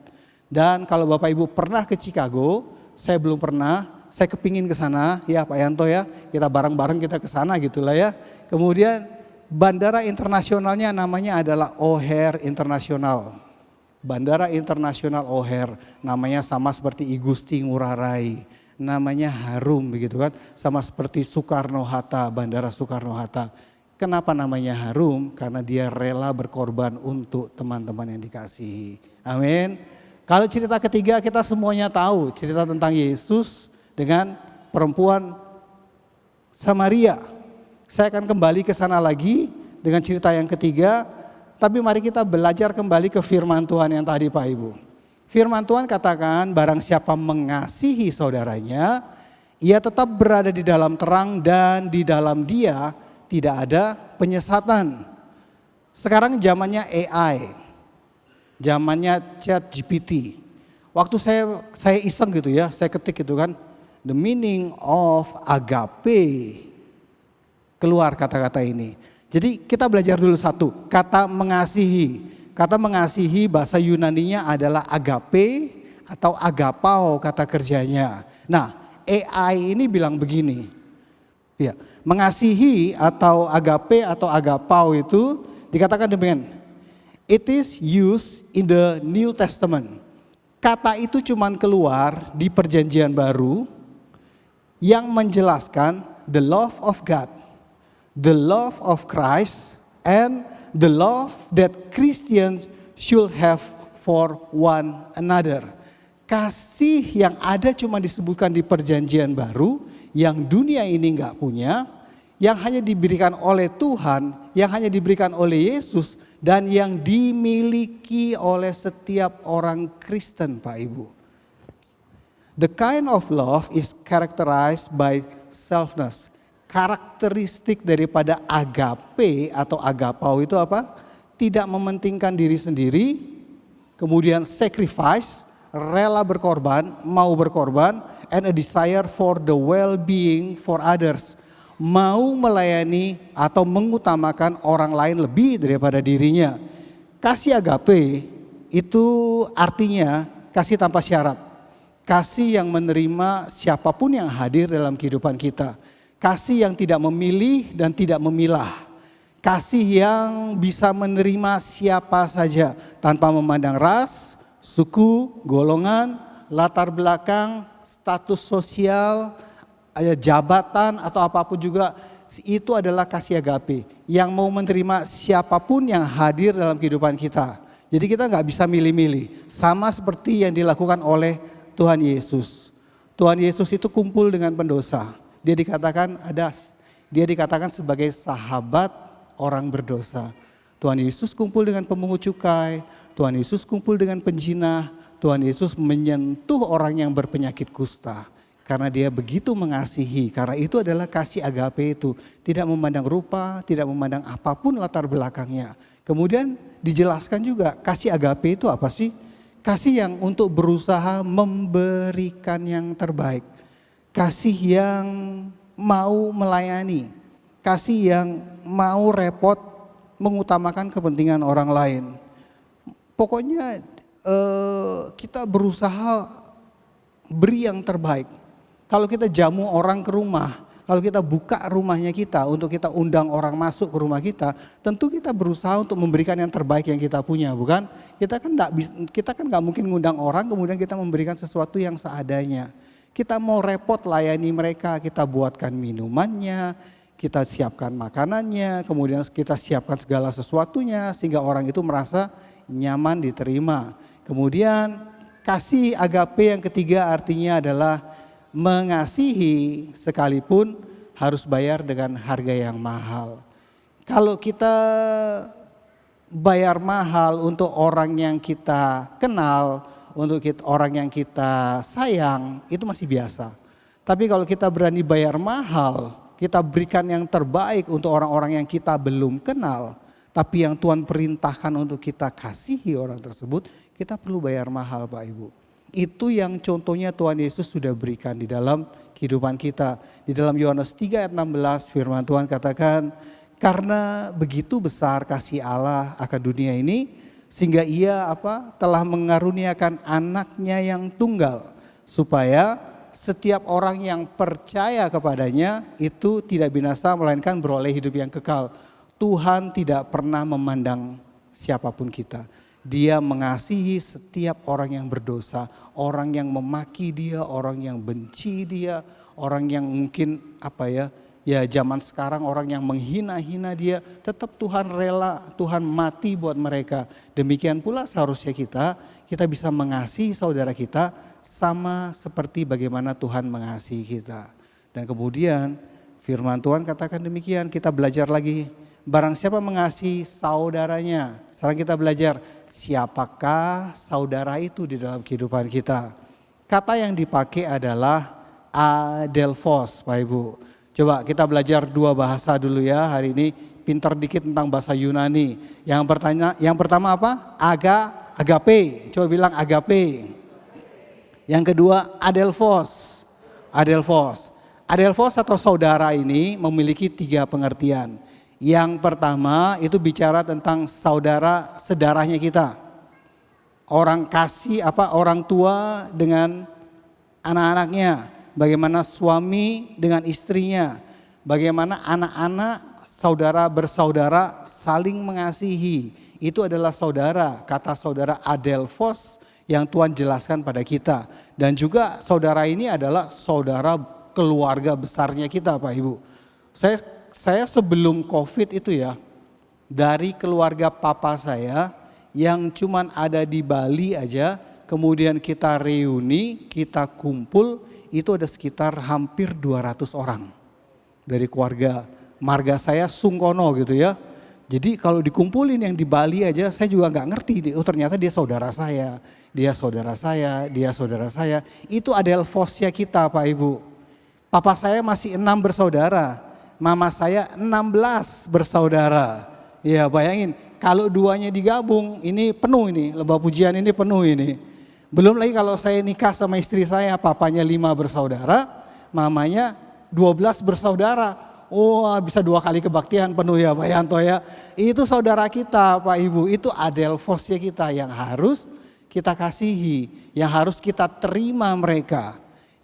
Dan kalau Bapak Ibu pernah ke Chicago, saya belum pernah, saya kepingin ke sana, ya Pak Yanto ya, kita bareng-bareng kita ke sana gitulah ya. Kemudian bandara internasionalnya namanya adalah O'Hare International. Bandara Internasional O'Hare, namanya sama seperti I Gusti Ngurah Rai, namanya harum begitu kan, sama seperti Soekarno-Hatta, Bandara Soekarno-Hatta. Kenapa namanya harum? Karena dia rela berkorban untuk teman-teman yang dikasihi. Amin. Kalau cerita ketiga kita semuanya tahu, cerita tentang Yesus dengan perempuan Samaria. Saya akan kembali ke sana lagi dengan cerita yang ketiga, tapi mari kita belajar kembali ke firman Tuhan yang tadi Pak Ibu. Firman Tuhan katakan, barang siapa mengasihi saudaranya, ia tetap berada di dalam terang dan di dalam dia tidak ada penyesatan. Sekarang zamannya AI, zamannya ChatGPT. Waktu saya iseng gitu ya, saya ketik gitu kan, the meaning of agape. Keluar kata-kata ini. Jadi kita belajar dulu satu, kata mengasihi. Kata mengasihi bahasa Yunaninya adalah agape atau agapao kata kerjanya. Nah, AI ini bilang begini. Ya, mengasihi atau agape atau agapao itu dikatakan demikian. It is used in the New Testament. Kata itu cuman keluar di Perjanjian Baru yang menjelaskan the love of God, the love of Christ, and the love that Christians should have for one another. Kasih yang ada cuma disebutkan di Perjanjian Baru, yang dunia ini enggak punya, yang hanya diberikan oleh Tuhan, yang hanya diberikan oleh Yesus, dan yang dimiliki oleh setiap orang Kristen, Pak Ibu. The kind of love is characterized by selflessness. Karakteristik daripada agape atau agapao itu apa? Tidak mementingkan diri sendiri, kemudian sacrifice, rela berkorban, mau berkorban, and a desire for the well-being for others. Mau melayani atau mengutamakan orang lain lebih daripada dirinya. Kasih agape itu artinya kasih tanpa syarat. Kasih yang menerima siapapun yang hadir dalam kehidupan kita. Kasih yang tidak memilih dan tidak memilah. kasih yang bisa menerima siapa saja tanpa memandang ras, suku, golongan, latar belakang, status sosial, jabatan atau apapun juga. Itu adalah kasih agape yang mau menerima siapapun yang hadir dalam kehidupan kita. Jadi kita nggak bisa milih-milih, sama seperti yang dilakukan oleh Tuhan Yesus. Tuhan Yesus itu kumpul dengan pendosa. Dia dikatakan sebagai sahabat orang berdosa. Tuhan Yesus kumpul dengan pemungut cukai, Tuhan Yesus kumpul dengan penjinah, Tuhan Yesus menyentuh orang yang berpenyakit kusta. Karena dia begitu mengasihi, karena itu adalah kasih agape itu. Tidak memandang rupa, tidak memandang apapun latar belakangnya. Kemudian dijelaskan juga kasih agape itu apa sih? Kasih yang untuk berusaha memberikan yang terbaik. Kasih yang mau melayani. Kasih yang mau repot mengutamakan kepentingan orang lain. Pokoknya kita berusaha beri yang terbaik. Kalau kita jamu orang ke rumah, kalau kita buka rumahnya kita untuk kita undang orang masuk ke rumah kita, tentu kita berusaha untuk memberikan yang terbaik yang kita punya, bukan? Kita kan nggak mungkin ngundang orang kemudian kita memberikan sesuatu yang seadanya. Kita mau repot layani mereka, kita buatkan minumannya, kita siapkan makanannya, kemudian kita siapkan segala sesuatunya sehingga orang itu merasa nyaman diterima. Kemudian kasih agape yang ketiga artinya adalah mengasihi sekalipun harus bayar dengan harga yang mahal. Kalau kita bayar mahal untuk orang yang kita kenal, untuk orang yang kita sayang, itu masih biasa. Tapi kalau kita berani bayar mahal, kita berikan yang terbaik untuk orang-orang yang kita belum kenal, tapi yang Tuhan perintahkan untuk kita kasihi orang tersebut, kita perlu bayar mahal, Pak Ibu. Itu yang contohnya Tuhan Yesus sudah berikan di dalam kehidupan kita. Di dalam Yohanes 3 ayat 16 firman Tuhan katakan, karena begitu besar kasih Allah akan dunia ini, sehingga ia telah mengaruniakan anaknya yang tunggal, supaya setiap orang yang percaya kepadanya itu tidak binasa melainkan beroleh hidup yang kekal. Tuhan tidak pernah memandang siapapun kita. Dia mengasihi setiap orang yang berdosa, orang yang memaki dia, orang yang benci dia, orang yang mungkin zaman sekarang orang yang menghina-hina dia, tetap Tuhan rela, Tuhan mati buat mereka. Demikian pula seharusnya kita bisa mengasihi saudara kita sama seperti bagaimana Tuhan mengasihi kita. Dan kemudian firman Tuhan katakan demikian, kita belajar lagi. Barang siapa mengasihi saudaranya, sekarang kita belajar siapakah saudara itu di dalam kehidupan kita. Kata yang dipakai adalah adelphos, Pak Ibu. Coba kita belajar dua bahasa dulu ya hari ini, pintar dikit tentang bahasa Yunani. Yang pertama apa? Agape. Coba bilang agape. Yang kedua adelphos. Adelphos atau saudara ini memiliki 3 pengertian. Yang pertama itu bicara tentang saudara sedarahnya kita. Orang tua dengan anak-anaknya. Bagaimana suami dengan istrinya, bagaimana anak-anak saudara bersaudara saling mengasihi. Itu adalah saudara, kata saudara adelphos yang Tuhan jelaskan pada kita. Dan juga saudara ini adalah saudara keluarga besarnya kita, Pak Ibu. Saya sebelum COVID itu ya, dari keluarga papa saya yang cuman ada di Bali aja, kemudian kita reuni, kita kumpul, itu ada sekitar hampir 200 orang dari marga saya Sungkono gitu ya. Jadi kalau dikumpulin yang di Bali aja saya juga nggak ngerti, ternyata dia saudara saya, dia saudara saya, dia saudara saya. Itu adelphosnya kita, Pak Ibu. Papa saya masih 6 bersaudara, mama saya 16 bersaudara. Ya bayangin kalau 2-nya digabung ini penuh ini, lembah pujian ini penuh ini. Belum lagi kalau saya nikah sama istri saya, papanya 5 bersaudara, mamanya 12 bersaudara. Wah bisa 2 kali kebaktian penuh ya Pak Yanto ya. Itu saudara kita Pak Ibu, itu adelphosnya kita yang harus kita kasihi, yang harus kita terima mereka.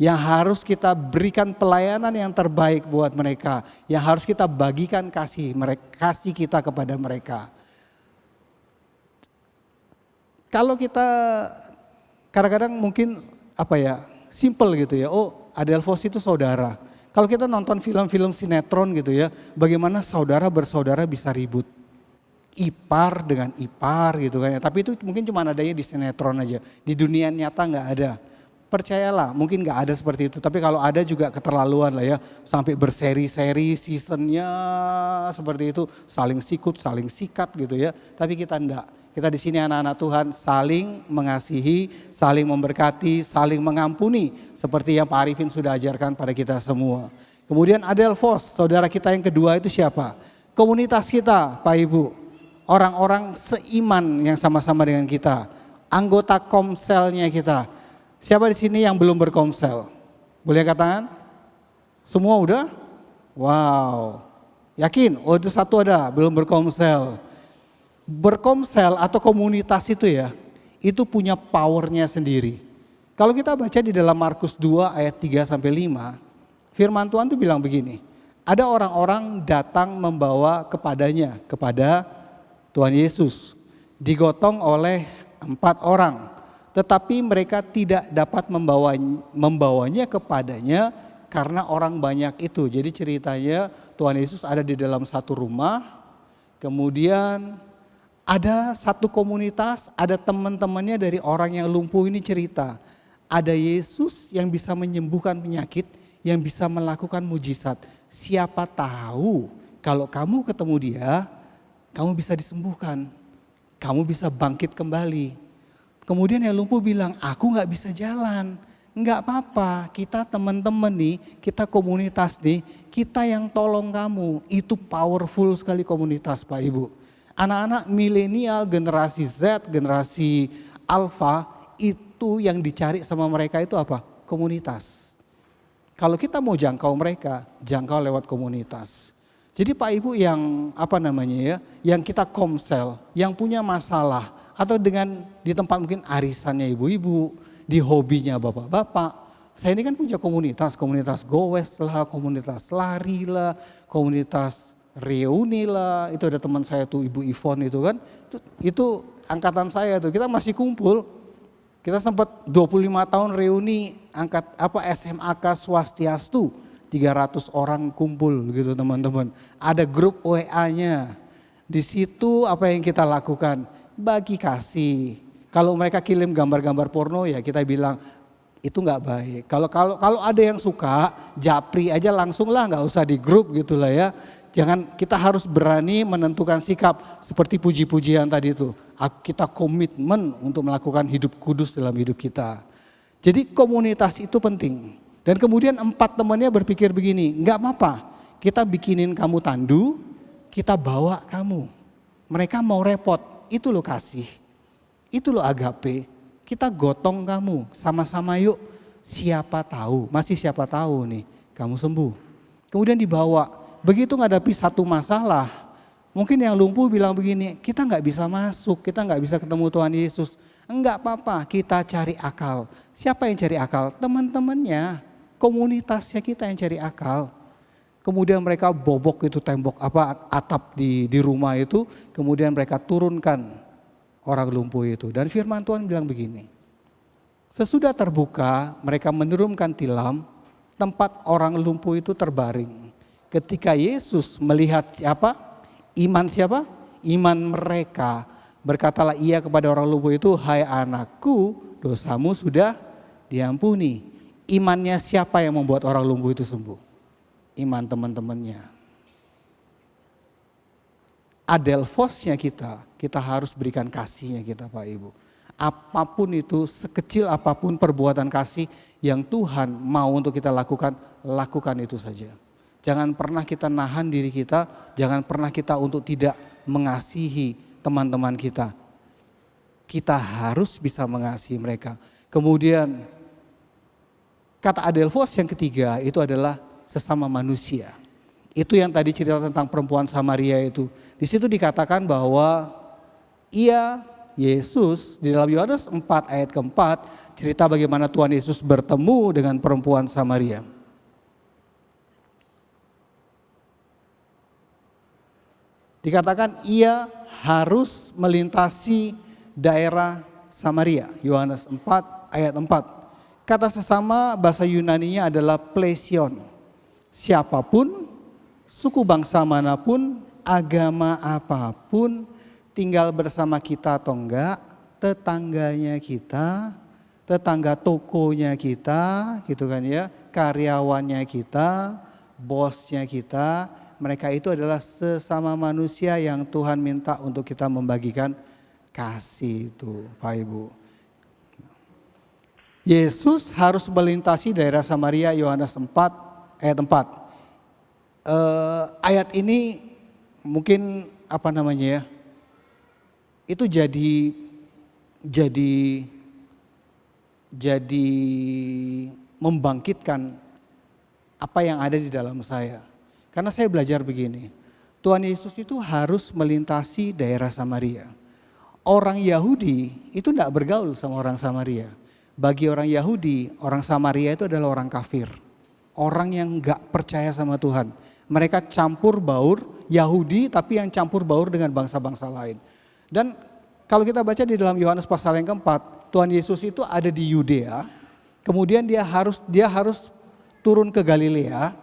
yang harus kita berikan pelayanan yang terbaik buat mereka, yang harus kita bagikan kasih kita kepada mereka. Kalau kita kadang-kadang mungkin simple gitu ya, oh Adelphos itu saudara. Kalau kita nonton film-film sinetron gitu ya, bagaimana saudara bersaudara bisa ribut. Ipar dengan ipar gitu kan ya. Tapi itu mungkin cuma adanya di sinetron aja. Di dunia nyata nggak ada. Percayalah mungkin nggak ada seperti itu. Tapi kalau ada juga keterlaluan lah ya. Sampai berseri-seri seasonnya seperti itu. Saling sikut, saling sikat gitu ya. Tapi kita enggak. Kita di sini anak-anak Tuhan saling mengasihi, saling memberkati, saling mengampuni. Seperti yang Pak Arifin sudah ajarkan pada kita semua. Kemudian Adelphos, saudara kita yang kedua itu siapa? Komunitas kita Pak Ibu. Orang-orang seiman yang sama-sama dengan kita, anggota komselnya kita. Siapa di sini yang belum berkomsel? Boleh angkat tangan? Semua udah? Wow, yakin? Oh itu satu ada, belum berkomsel. Berkomsel atau komunitas itu ya, itu punya powernya sendiri. Kalau kita baca di dalam Markus 2 ayat 3-5, firman Tuhan itu bilang begini, ada orang-orang datang membawa kepada Tuhan Yesus, digotong oleh 4 orang, tetapi mereka tidak dapat membawanya kepadanya karena orang banyak itu. Jadi ceritanya Tuhan Yesus ada di dalam satu rumah, kemudian ada satu komunitas, ada teman-temannya dari orang yang lumpuh ini cerita. Ada Yesus yang bisa menyembuhkan penyakit, yang bisa melakukan mujizat. Siapa tahu kalau kamu ketemu dia, kamu bisa disembuhkan, kamu bisa bangkit kembali. Kemudian yang lumpuh bilang, aku gak bisa jalan. Enggak apa-apa, kita teman-teman nih, kita komunitas nih, kita yang tolong kamu. Itu powerful sekali komunitas Pak Ibu. Anak-anak milenial, generasi Z, generasi Alpha, itu yang dicari sama mereka itu apa? Komunitas. Kalau kita mau jangkau mereka, jangkau lewat komunitas. Jadi Pak Ibu yang yang kita komsel, yang punya masalah, atau dengan di tempat mungkin arisannya ibu-ibu, di hobinya bapak-bapak. Saya ini kan punya komunitas goes lah, komunitas lari lah, komunitas reuni lah. Itu ada teman saya tuh Ibu Ivon itu kan, itu angkatan saya tuh, kita masih kumpul. Kita sempat 25 tahun reuni SMAK Swastiastu. 300 orang kumpul gitu teman-teman. Ada grup WA-nya. Di situ apa yang kita lakukan? Bagi kasih. Kalau mereka kirim gambar-gambar porno ya kita bilang itu nggak baik. Kalau ada yang suka, japri aja langsung lah, nggak usah di grup gitu lah ya. Jangan, kita harus berani menentukan sikap seperti puji-pujian tadi itu. Kita komitmen untuk melakukan hidup kudus dalam hidup kita. Jadi komunitas itu penting. Dan kemudian 4 temannya berpikir begini, enggak apa-apa, kita bikinin kamu tandu, kita bawa kamu. Mereka mau repot, itu lo kasih, itu lo agape, kita gotong kamu, sama-sama yuk, siapa tahu nih kamu sembuh. Kemudian dibawa, begitu ngadapi satu masalah, mungkin yang lumpuh bilang begini, kita nggak bisa masuk, kita nggak bisa ketemu Tuhan Yesus. Enggak apa-apa, kita cari akal. Siapa yang cari akal? Teman-temannya. Komunitasnya kita yang cari akal. Kemudian mereka bobok itu tembok atap di rumah itu, kemudian mereka turunkan orang lumpuh itu. Dan firman Tuhan bilang begini, sesudah terbuka mereka menurunkan tilam, tempat orang lumpuh itu terbaring. Ketika Yesus melihat siapa? Iman siapa? Iman mereka. Berkatalah ia kepada orang lumpuh itu, hai anakku, dosamu sudah diampuni. Imannya siapa yang membuat orang lumpuh itu sembuh? Iman teman-temannya. Adelphosnya kita harus berikan kasihnya kita Pak Ibu. Apapun itu, sekecil apapun perbuatan kasih yang Tuhan mau untuk kita lakukan itu saja. Jangan pernah kita nahan diri kita, jangan pernah kita untuk tidak mengasihi teman-teman kita. Kita harus bisa mengasihi mereka. Kemudian kata Adelphos yang ketiga itu adalah sesama manusia. Itu yang tadi cerita tentang perempuan Samaria itu. Di situ dikatakan bahwa ia Yesus di dalam Yohanes 4 ayat keempat, cerita bagaimana Tuhan Yesus bertemu dengan perempuan Samaria. Dikatakan ia harus melintasi daerah Samaria. Yohanes 4 ayat 4. Kata sesama bahasa Yunaninya adalah plesion. Siapapun, suku bangsa manapun, agama apapun, tinggal bersama kita atau enggak, tetangganya kita, tetangga tokonya kita, gitu kan ya, karyawannya kita, bosnya kita, mereka itu adalah sesama manusia yang Tuhan minta untuk kita membagikan kasih itu, Pak Ibu. Yesus harus melintasi daerah Samaria, Yohanes 4 ayat 4. Ayat ini mungkin itu jadi membangkitkan apa yang ada di dalam saya. Karena saya belajar begini, Tuhan Yesus itu harus melintasi daerah Samaria. Orang Yahudi itu tidak bergaul sama orang Samaria. Bagi orang Yahudi, orang Samaria itu adalah orang kafir. Orang yang gak percaya sama Tuhan. Mereka campur baur Yahudi tapi yang campur baur dengan bangsa-bangsa lain. Dan kalau kita baca di dalam Yohanes pasal yang keempat, Tuhan Yesus itu ada di Yudea. Kemudian dia harus turun ke Galilea.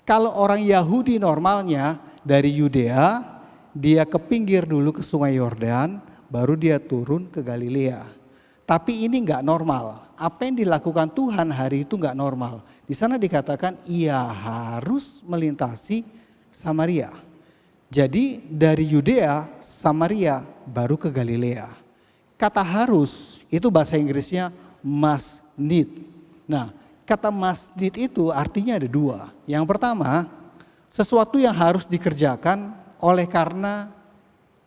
Kalau orang Yahudi normalnya dari Yudea, dia ke pinggir dulu ke Sungai Yordan, baru dia turun ke Galilea. Tapi ini enggak normal. Apa yang dilakukan Tuhan hari itu enggak normal. Di sana dikatakan ia harus melintasi Samaria. Jadi dari Yudea, Samaria, baru ke Galilea. Kata harus itu bahasa Inggrisnya must need. Nah, kata must need itu artinya ada dua. Yang pertama, sesuatu yang harus dikerjakan oleh karena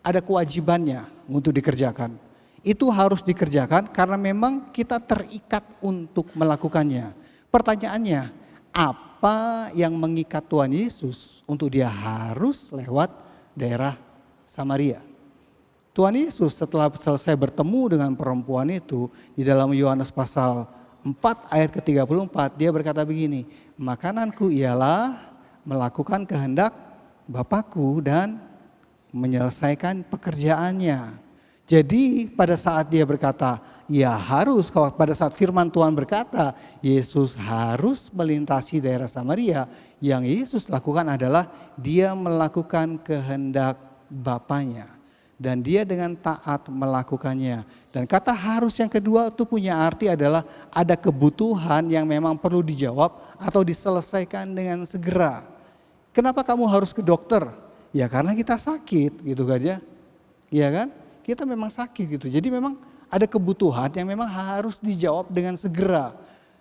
ada kewajibannya untuk dikerjakan. Itu harus dikerjakan karena memang kita terikat untuk melakukannya. Pertanyaannya, apa yang mengikat Tuhan Yesus untuk dia harus lewat daerah Samaria? Tuhan Yesus setelah selesai bertemu dengan perempuan itu di dalam Yohanes pasal 4 ayat ke-34 dia berkata begini, makananku ialah melakukan kehendak Bapakku dan menyelesaikan pekerjaannya. Jadi pada saat dia berkata, ya harus, pada saat firman Tuhan berkata, Yesus harus melintasi daerah Samaria, yang Yesus lakukan adalah dia melakukan kehendak Bapanya. Dan dia dengan taat melakukannya. Dan kata harus yang kedua itu punya arti adalah ada kebutuhan yang memang perlu dijawab atau diselesaikan dengan segera. Kenapa kamu harus ke dokter? Ya karena kita sakit gitu kan ya. Iya kan? Kita memang sakit gitu. Jadi memang ada kebutuhan yang memang harus dijawab dengan segera.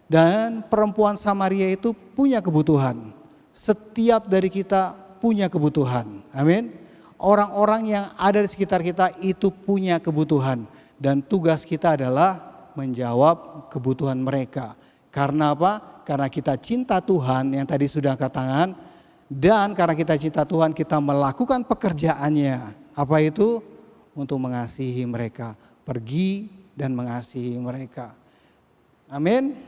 Dan perempuan Samaria itu punya kebutuhan. Setiap dari kita punya kebutuhan. Amin. Orang-orang yang ada di sekitar kita itu punya kebutuhan. Dan tugas kita adalah menjawab kebutuhan mereka. Karena apa? Karena kita cinta Tuhan yang tadi sudah katakan. Dan karena kita cinta Tuhan kita melakukan pekerjaannya. Apa itu? Untuk mengasihi mereka. Pergi dan mengasihi mereka. Amin.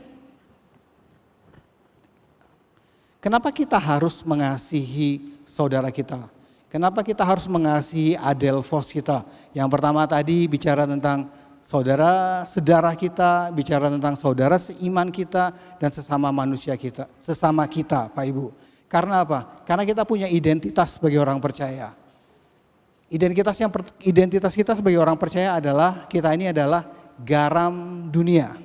Kenapa kita harus mengasihi saudara kita? Kenapa kita harus mengasihi adelphos kita? Yang pertama tadi bicara tentang saudara sedarah kita, bicara tentang saudara seiman kita dan sesama manusia kita, sesama kita, Pak Ibu. Karena apa? Karena kita punya identitas sebagai orang percaya. Identitas kita sebagai orang percaya adalah kita ini adalah garam dunia.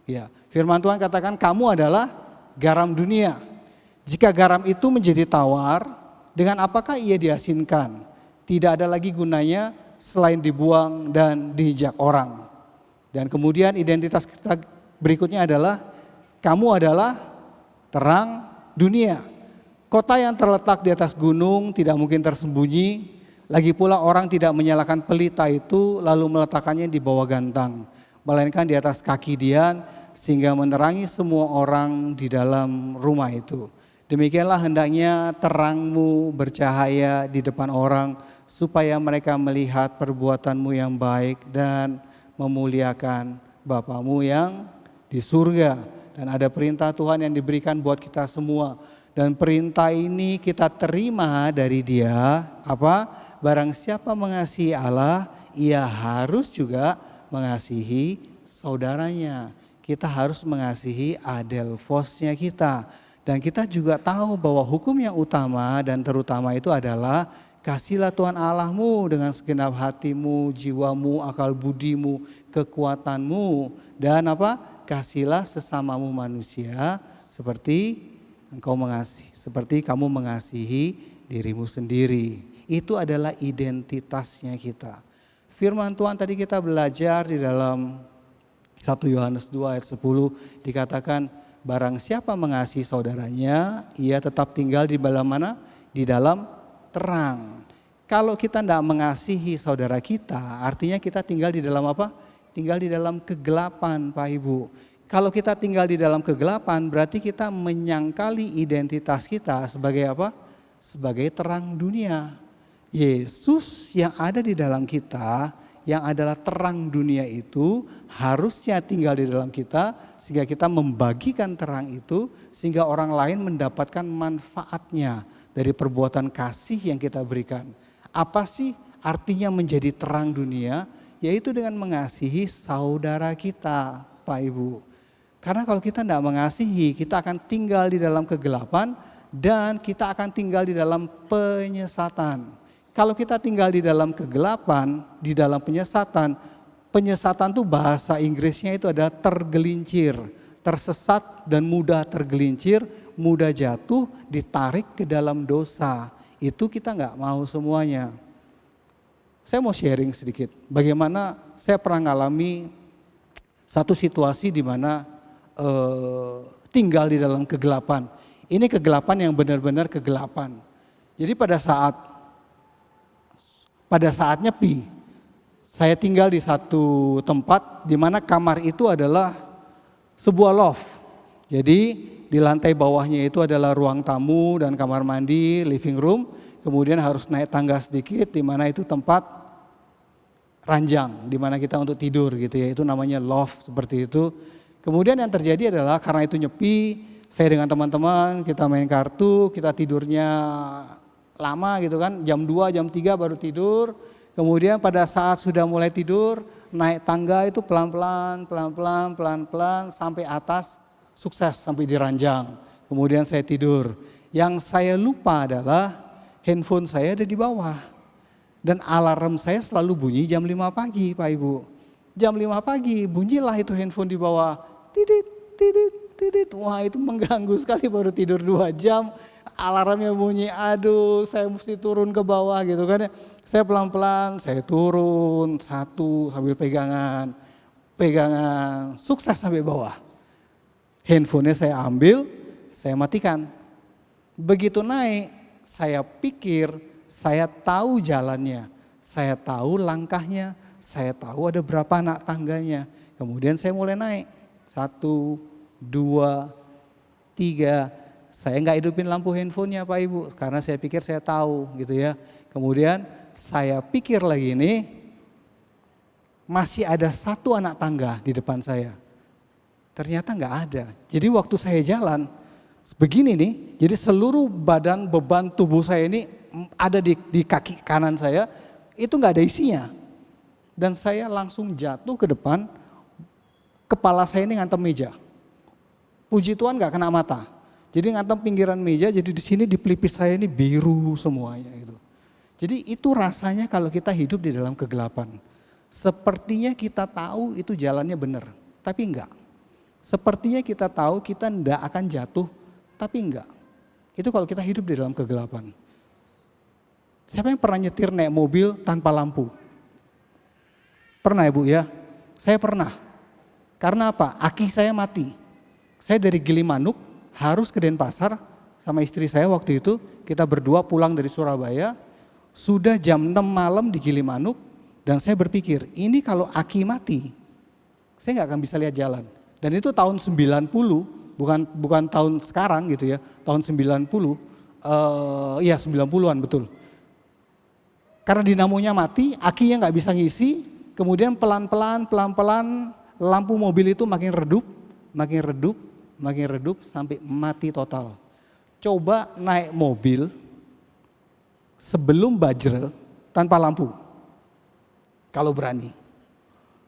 Ya, firman Tuhan katakan kamu adalah garam dunia. Jika garam itu menjadi tawar, dengan apakah ia diasinkan? Tidak ada lagi gunanya selain dibuang dan diinjak orang. Dan kemudian identitas kita berikutnya adalah kamu adalah terang dunia. Kota yang terletak di atas gunung tidak mungkin tersembunyi. Lagi pula orang tidak menyalakan pelita itu lalu meletakkannya di bawah gantang. Melainkan di atas kaki dian sehingga menerangi semua orang di dalam rumah itu. Demikianlah hendaknya terangmu bercahaya di depan orang, supaya mereka melihat perbuatanmu yang baik dan memuliakan Bapamu yang di surga. Dan ada perintah Tuhan yang diberikan buat kita semua. Dan perintah ini kita terima dari Dia, apa? Barang siapa mengasihi Allah, ia harus juga mengasihi saudaranya. Kita harus mengasihi adelphosnya kita. Dan kita juga tahu bahwa hukum yang utama dan terutama itu adalah kasihlah Tuhan Allahmu dengan segenap hatimu, jiwamu, akal budimu, kekuatanmu. Dan apa? Kasihlah sesamamu manusia seperti engkau mengasihi, seperti kamu mengasihi dirimu sendiri. Itu adalah identitasnya kita. Firman Tuhan tadi kita belajar di dalam 1 Yohanes 2 ayat 10 dikatakan, barang siapa mengasihi saudaranya, ia tetap tinggal di dalam mana? Di dalam terang. Kalau kita tidak mengasihi saudara kita, artinya kita tinggal di dalam apa? Tinggal di dalam kegelapan, Pak Ibu. Kalau kita tinggal di dalam kegelapan, berarti kita menyangkali identitas kita sebagai apa? Sebagai terang dunia. Yesus yang ada di dalam kita, yang adalah terang dunia itu, harusnya tinggal di dalam kita, sehingga kita membagikan terang itu, sehingga orang lain mendapatkan manfaatnya dari perbuatan kasih yang kita berikan. Apa sih artinya menjadi terang dunia? Yaitu dengan mengasihi saudara kita, Pak Ibu. Karena kalau kita tidak mengasihi, kita akan tinggal di dalam kegelapan dan kita akan tinggal di dalam penyesatan. Kalau kita tinggal di dalam kegelapan, di dalam penyesatan, penyesatan itu bahasa Inggrisnya itu ada tergelincir, tersesat dan mudah tergelincir, mudah jatuh, ditarik ke dalam dosa. Itu kita nggak mau semuanya. Saya mau sharing sedikit, bagaimana saya pernah ngalami satu situasi di mana tinggal di dalam kegelapan. Ini kegelapan yang benar-benar kegelapan. Jadi pada saat nyepi, saya tinggal di satu tempat di mana kamar itu adalah sebuah loft. Jadi di lantai bawahnya itu adalah ruang tamu dan kamar mandi, living room. Kemudian harus naik tangga sedikit di mana itu tempat ranjang, di mana kita untuk tidur gitu ya. Itu namanya loft seperti itu. Kemudian yang terjadi adalah karena itu nyepi, saya dengan teman-teman kita main kartu, kita tidurnya lama gitu kan, jam 2, jam 3 baru tidur. Kemudian pada saat sudah mulai tidur, naik tangga itu pelan-pelan sampai atas, sukses sampai di ranjang. Kemudian saya tidur. Yang saya lupa adalah handphone saya ada di bawah. Dan alarm saya selalu bunyi jam 5 pagi, Pak Ibu. Jam 5 pagi bunyilah itu handphone di bawah. Titit, titit, titit. Wah, itu mengganggu sekali, baru tidur 2 jam. Alarmnya bunyi, aduh saya mesti turun ke bawah gitu kan ya. Saya pelan-pelan, saya turun satu sambil pegangan, sukses sampai bawah. Handphonenya saya ambil, saya matikan. Begitu naik, saya pikir saya tahu jalannya, saya tahu langkahnya, saya tahu ada berapa anak tangganya. Kemudian saya mulai naik, 1, 2, 3. Saya nggak hidupin lampu handphonenya Pak Ibu, karena saya pikir saya tahu gitu ya. Kemudian saya pikir lagi ini, masih ada 1 anak tangga di depan saya. Ternyata nggak ada. Jadi waktu saya jalan, begini nih, jadi seluruh badan beban tubuh saya ini ada di kaki kanan saya, itu nggak ada isinya. Dan saya langsung jatuh ke depan, kepala saya ini ngantem meja. Puji Tuhan nggak kena mata. Jadi ngantem pinggiran meja, jadi di sini di pelipis saya ini biru semuanya gitu. Jadi itu rasanya kalau kita hidup di dalam kegelapan. Sepertinya kita tahu itu jalannya benar, tapi enggak. Sepertinya kita tahu kita enggak akan jatuh, tapi enggak. Itu kalau kita hidup di dalam kegelapan. Siapa yang pernah nyetir naik mobil tanpa lampu? Pernah Ibu ya? Saya pernah. Karena apa? Aki saya mati. Saya dari Gilimanuk harus ke Denpasar sama istri saya waktu itu. Kita berdua pulang dari Surabaya. Sudah jam 6 malam di Gilimanuk. Dan saya berpikir, ini kalau Aki mati, saya nggak akan bisa lihat jalan. Dan itu tahun 90, bukan tahun sekarang gitu ya, tahun 90, iya 90-an betul. Karena dinamonya mati, akinya nggak bisa ngisi, kemudian pelan-pelan lampu mobil itu makin redup sampai mati total. Coba naik mobil sebelum Bajrel tanpa lampu, kalau berani.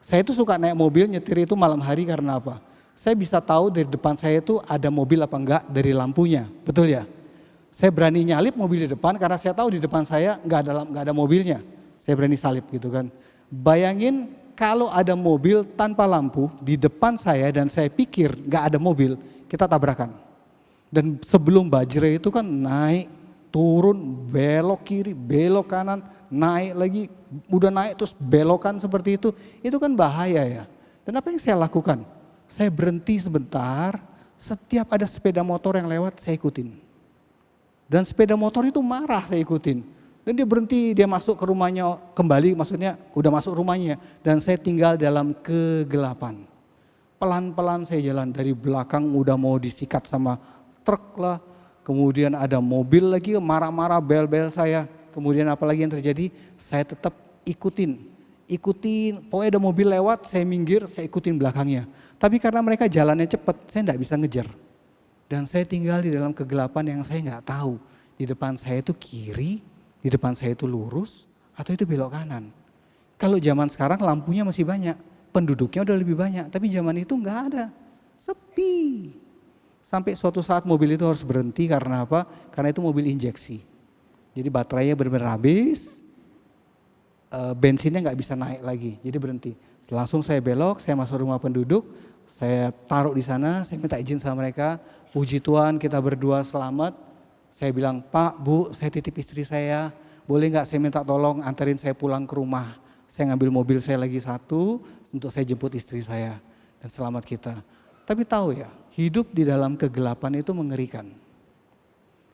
Saya itu suka naik mobil nyetir itu malam hari karena apa? Saya bisa tahu dari depan saya itu ada mobil apa enggak dari lampunya, betul ya? Saya berani nyalip mobil di depan karena saya tahu di depan saya nggak ada mobilnya. Saya berani salip gitu kan. Bayangin kalau ada mobil tanpa lampu di depan saya dan saya pikir nggak ada mobil, kita tabrakan. Dan sebelum Bajre itu kan naik, turun, belok kiri, belok kanan, naik lagi, udah naik terus belokan seperti itu kan bahaya ya. Dan apa yang saya lakukan? Saya berhenti sebentar, setiap ada sepeda motor yang lewat saya ikutin. Dan sepeda motor itu marah saya ikutin. Dan dia berhenti, dia masuk ke rumahnya kembali, maksudnya udah masuk rumahnya. Dan saya tinggal dalam kegelapan. Pelan-pelan saya jalan dari belakang udah mau disikat sama truk lah. Kemudian ada mobil lagi marah-marah bel-bel saya. Kemudian apalagi yang terjadi, saya tetap ikutin. Pokoknya ada mobil lewat, saya minggir, saya ikutin belakangnya. Tapi karena mereka jalannya cepat, saya enggak bisa ngejar. Dan saya tinggal di dalam kegelapan yang saya nggak tahu. Di depan saya itu kiri, di depan saya itu lurus, atau itu belok kanan. Kalau zaman sekarang lampunya masih banyak, penduduknya udah lebih banyak. Tapi zaman itu nggak ada, sepi. Sampai suatu saat mobil itu harus berhenti karena apa? Karena itu mobil injeksi. Jadi baterainya benar-benar habis, bensinnya nggak bisa naik lagi, jadi berhenti. Langsung saya belok, saya masuk rumah penduduk, saya taruh di sana, saya minta izin sama mereka. Puji Tuhan kita berdua selamat. Saya bilang, Pak, Bu, saya titip istri saya, boleh nggak saya minta tolong anterin saya pulang ke rumah. Saya ngambil mobil saya lagi satu untuk saya jemput istri saya dan selamat kita. Tapi tahu ya, hidup di dalam kegelapan itu mengerikan.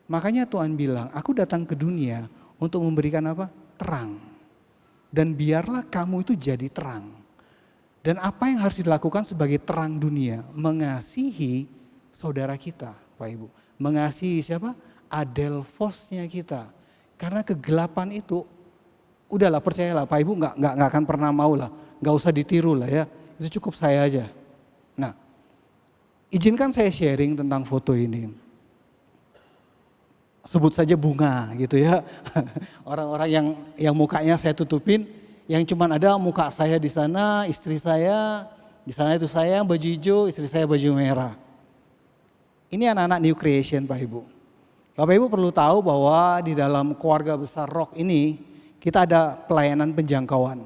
Makanya Tuhan bilang, aku datang ke dunia untuk memberikan apa? Terang. Dan biarlah kamu itu jadi terang. Dan apa yang harus dilakukan sebagai terang dunia? Mengasihi saudara kita, Pak Ibu. Mengasihi siapa? Adelphosnya kita. Karena kegelapan itu, udahlah percayalah Pak Ibu nggak akan pernah mau lah. Nggak usah ditiru lah ya, itu cukup saya aja. Nah, izinkan saya sharing tentang foto ini. Sebut saja bunga gitu ya. Orang-orang yang mukanya saya tutupin, yang cuman ada muka saya di sana, istri saya, di sana itu saya baju hijau, istri saya baju merah. Ini anak-anak new creation Pak Ibu. Bapak Ibu perlu tahu bahwa di dalam keluarga besar Rock ini kita ada pelayanan penjangkauan.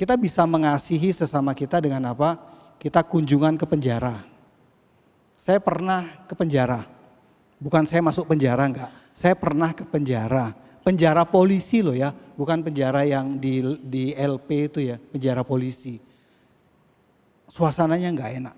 Kita bisa mengasihi sesama kita dengan apa? Kita kunjungan ke penjara. Saya pernah ke penjara. Bukan saya masuk penjara enggak, saya pernah ke penjara. Penjara polisi loh ya, bukan penjara yang di LP itu ya, penjara polisi. Suasananya enggak enak.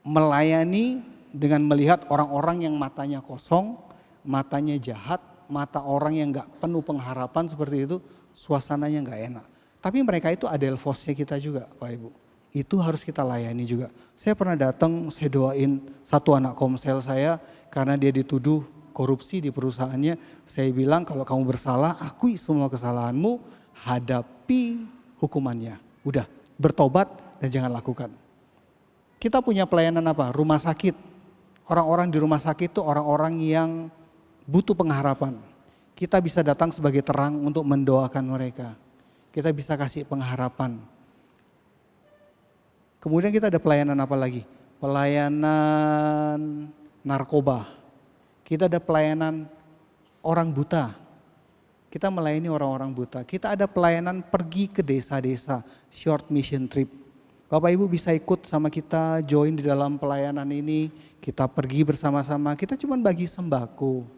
Melayani dengan melihat orang-orang yang matanya kosong, matanya jahat, mata orang yang enggak penuh pengharapan seperti itu, suasananya enggak enak. Tapi mereka itu adelphosnya kita juga Pak Ibu. Itu harus kita layani juga. Saya pernah datang, saya doain satu anak komsel saya karena dia dituduh korupsi di perusahaannya. Saya bilang kalau kamu bersalah, akui semua kesalahanmu, hadapi hukumannya. Udah, bertobat dan jangan lakukan. Kita punya pelayanan apa? Rumah sakit. Orang-orang di rumah sakit itu orang-orang yang butuh pengharapan. Kita bisa datang sebagai terang untuk mendoakan mereka. Kita bisa kasih pengharapan. Kemudian kita ada pelayanan apa lagi? Pelayanan narkoba. Kita ada pelayanan orang buta. Kita melayani orang-orang buta. Kita ada pelayanan pergi ke desa-desa, short mission trip. Bapak Ibu bisa ikut sama kita, join di dalam pelayanan ini. Kita pergi bersama-sama, kita cuma bagi sembako.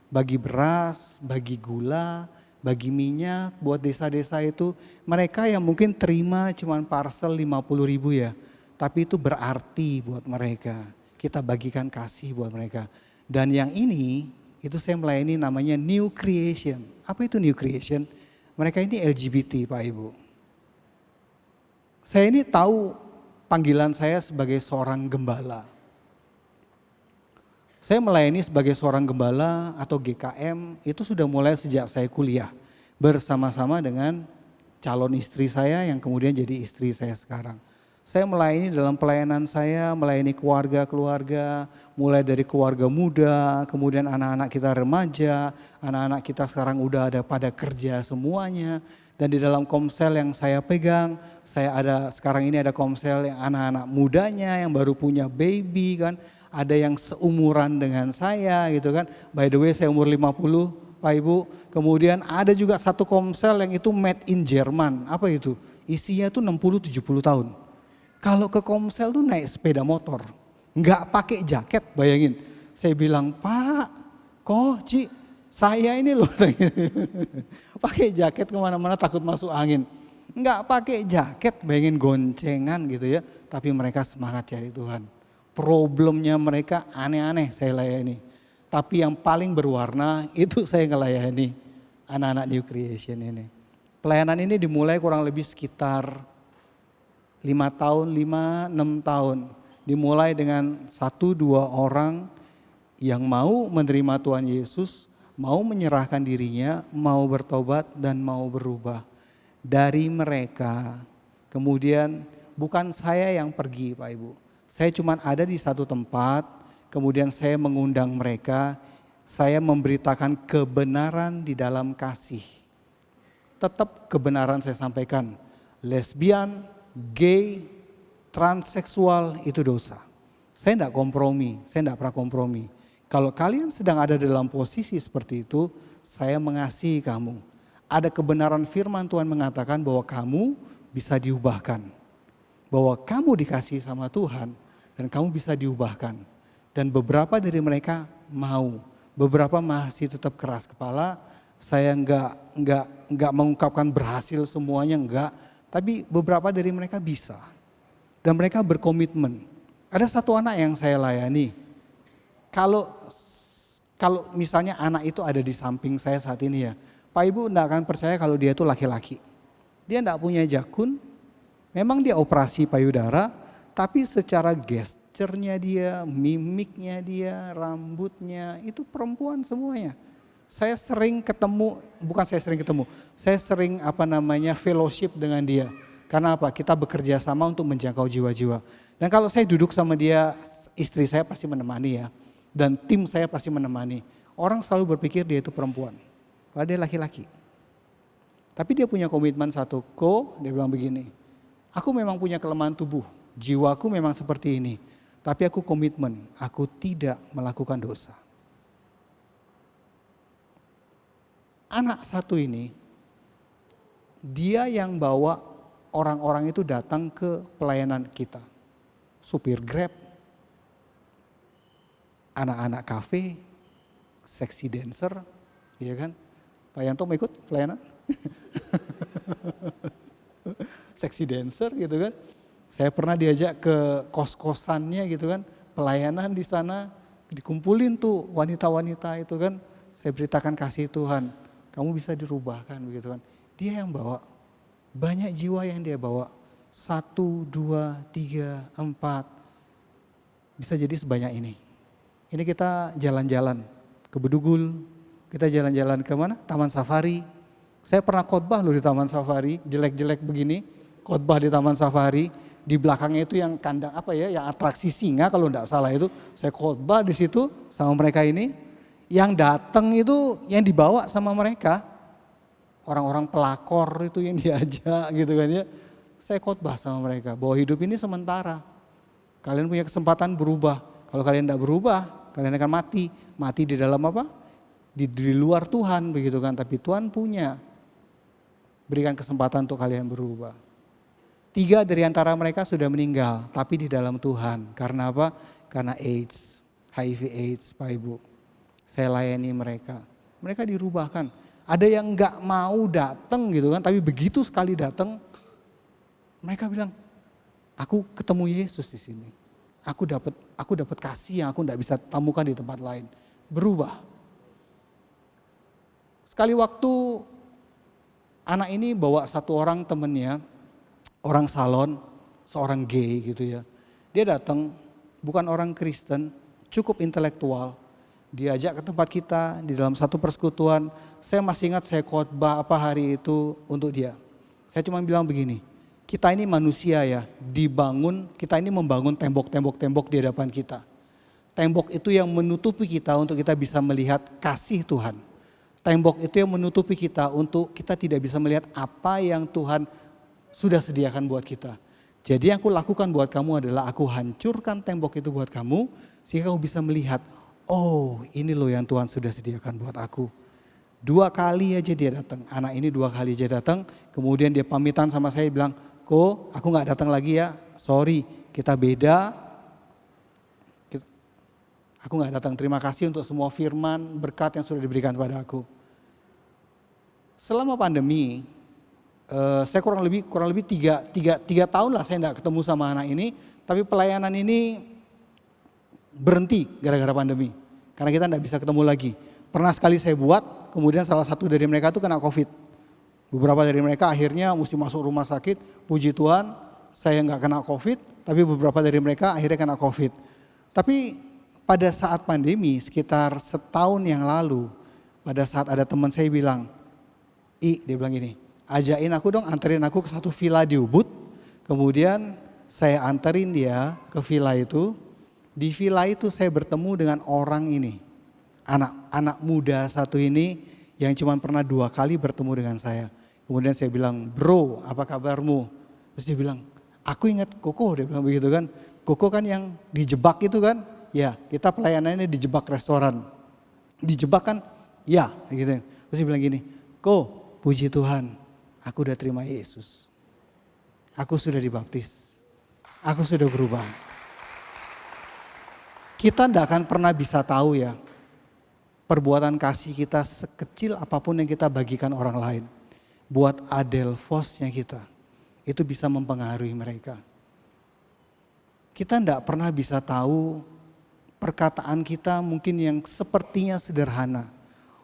Bagi beras, bagi gula, bagi minyak buat desa-desa itu. Mereka yang mungkin terima cuma parcel 50.000 ya. Tapi itu berarti buat mereka. Kita bagikan kasih buat mereka. Dan yang ini, itu saya melayani namanya new creation. Apa itu new creation? Mereka ini LGBT Pak Ibu. Saya ini tahu panggilan saya sebagai seorang gembala. Saya melayani sebagai seorang gembala atau GKM itu sudah mulai sejak saya kuliah. Bersama-sama dengan calon istri saya yang kemudian jadi istri saya sekarang. Saya melayani dalam pelayanan saya, melayani keluarga-keluarga, mulai dari keluarga muda, kemudian anak-anak kita remaja, anak-anak kita sekarang udah ada pada kerja semuanya. Dan di dalam komsel yang saya pegang, sekarang ini ada komsel yang anak-anak mudanya yang baru punya baby kan. Ada yang seumuran dengan saya gitu kan. By the way saya umur 50 Pak Ibu. Kemudian ada juga satu komsel yang itu made in Jerman. Apa itu? Isinya tuh 60-70 tahun. Kalau ke komsel tuh naik sepeda motor. Nggak pakai jaket, bayangin. Saya bilang, Pak, Ci, saya ini loh. Pakai jaket kemana-mana takut masuk angin. Nggak pakai jaket, bayangin goncengan gitu ya. Tapi mereka semangat cari Tuhan. Problemnya mereka aneh-aneh saya layani. Tapi yang paling berwarna itu saya ngelayani anak-anak New Creation ini. Pelayanan ini dimulai kurang lebih sekitar 5 tahun, 6 tahun. Dimulai dengan 1-2 orang yang mau menerima Tuhan Yesus, mau menyerahkan dirinya, mau bertobat dan mau berubah. Dari mereka, kemudian bukan saya yang pergi Pak Ibu. Saya cuma ada di satu tempat, kemudian saya mengundang mereka, saya memberitakan kebenaran di dalam kasih. Tetap kebenaran saya sampaikan, lesbian, gay, transseksual itu dosa. Saya tidak kompromi, saya tidak pernah kompromi. Kalau kalian sedang ada dalam posisi seperti itu, saya mengasihi kamu. Ada kebenaran firman Tuhan mengatakan bahwa kamu bisa diubahkan. Bahwa kamu dikasihi sama Tuhan. Dan kamu bisa diubahkan. Dan beberapa dari mereka mau. Beberapa masih tetap keras kepala. Saya enggak mengungkapkan berhasil semuanya, enggak. Tapi beberapa dari mereka bisa. Dan mereka berkomitmen. Ada satu anak yang saya layani. Kalau misalnya anak itu ada di samping saya saat ini ya. Pak Ibu enggak akan percaya kalau dia itu laki-laki. Dia enggak punya jakun. Memang dia operasi payudara. Tapi secara gesturnya dia, mimiknya dia, rambutnya itu perempuan semuanya. Saya sering ketemu, saya sering fellowship dengan dia. Karena apa? Kita bekerja sama untuk menjangkau jiwa-jiwa. Dan kalau saya duduk sama dia, istri saya pasti menemani ya. Dan tim saya pasti menemani. Orang selalu berpikir dia itu perempuan. Padahal dia laki-laki. Tapi dia punya komitmen satu, dia bilang begini. Aku memang punya kelemahan tubuh. Jiwaku memang seperti ini, tapi aku komitmen, aku tidak melakukan dosa. Anak satu ini, dia yang bawa orang-orang itu datang ke pelayanan kita. Supir Grab, anak-anak kafe, seksi dancer, iya kan? Pak Yanto mau ikut pelayanan? Seksi dancer gitu kan? Saya pernah diajak ke kos-kosannya gitu kan, pelayanan di sana, dikumpulin tuh wanita-wanita itu kan, saya beritakan kasih Tuhan, kamu bisa dirubahkan begitu kan. Dia yang bawa, banyak jiwa yang dia bawa, 1, 2, 3, 4, bisa jadi sebanyak ini. Ini kita jalan-jalan ke Bedugul, kita jalan-jalan ke mana? Taman Safari. Saya pernah khotbah loh di Taman Safari, jelek-jelek begini, khotbah di Taman Safari. Di belakangnya itu yang kandang yang atraksi singa kalau enggak salah itu. Saya khotbah di situ sama mereka ini. Yang datang itu yang dibawa sama mereka. Orang-orang pelakor itu yang diajak gitu kan ya. Saya khotbah sama mereka bahwa hidup ini sementara. Kalian punya kesempatan berubah. Kalau kalian enggak berubah, kalian akan mati. Mati di dalam apa? Di luar Tuhan begitu kan. Tapi Tuhan punya. Berikan kesempatan untuk kalian berubah. 3 dari antara mereka sudah meninggal, tapi di dalam Tuhan. Karena apa? Karena AIDS, HIV AIDS, Pak Ibu. Saya layani mereka. Mereka dirubahkan. Ada yang nggak mau datang gitu kan, tapi begitu sekali datang, mereka bilang, aku ketemu Yesus di sini. Aku dapat kasih yang aku nggak bisa temukan di tempat lain. Berubah. Sekali waktu anak ini bawa satu orang temennya, orang salon, seorang gay gitu ya. Dia datang, bukan orang Kristen, cukup intelektual. Diajak ke tempat kita di dalam satu persekutuan. Saya masih ingat saya khotbah apa hari itu untuk dia. Saya cuma bilang begini, kita ini manusia ya, kita ini membangun tembok-tembok di hadapan kita. Tembok itu yang menutupi kita untuk kita bisa melihat kasih Tuhan. Tembok itu yang menutupi kita untuk kita tidak bisa melihat apa yang Tuhan sudah sediakan buat kita. Jadi yang aku lakukan buat kamu adalah aku hancurkan tembok itu buat kamu, sehingga kamu bisa melihat, oh ini loh yang Tuhan sudah sediakan buat aku. 2 kali aja dia datang, anak ini 2 kali aja datang, kemudian dia pamitan sama saya bilang, Ko aku gak datang lagi ya, sorry kita beda. Aku gak datang, terima kasih untuk semua firman, berkat yang sudah diberikan kepada aku. Selama pandemi, saya kurang lebih 3 tahun lah saya gak ketemu sama anak ini, tapi pelayanan ini berhenti gara-gara pandemi. Karena kita gak bisa ketemu lagi. Pernah sekali saya buat, kemudian salah satu dari mereka itu kena COVID. Beberapa dari mereka akhirnya mesti masuk rumah sakit, puji Tuhan saya gak kena COVID, tapi beberapa dari mereka akhirnya kena COVID. Tapi pada saat pandemi sekitar setahun yang lalu, pada saat ada teman saya bilang, dia bilang gini, ajakin aku dong, anterin aku ke satu villa di Ubud. Kemudian saya anterin dia ke villa itu. Di villa itu saya bertemu dengan orang ini, anak muda satu ini yang cuma pernah 2 kali bertemu dengan saya. Kemudian saya bilang, bro apa kabarmu? Terus dia bilang, aku ingat Koko, dia bilang begitu kan. Koko kan yang dijebak itu kan. Ya, kita pelayanannya dijebak restoran. Dijebak kan? Ya, gitu. Terus dia bilang gini, Ko, puji Tuhan, aku udah terima Yesus. Aku sudah dibaptis. Aku sudah berubah. Kita tidak akan pernah bisa tahu ya, perbuatan kasih kita sekecil apapun yang kita bagikan orang lain. Buat adelphosnya kita, itu bisa mempengaruhi mereka. Kita tidak pernah bisa tahu perkataan kita mungkin yang sepertinya sederhana.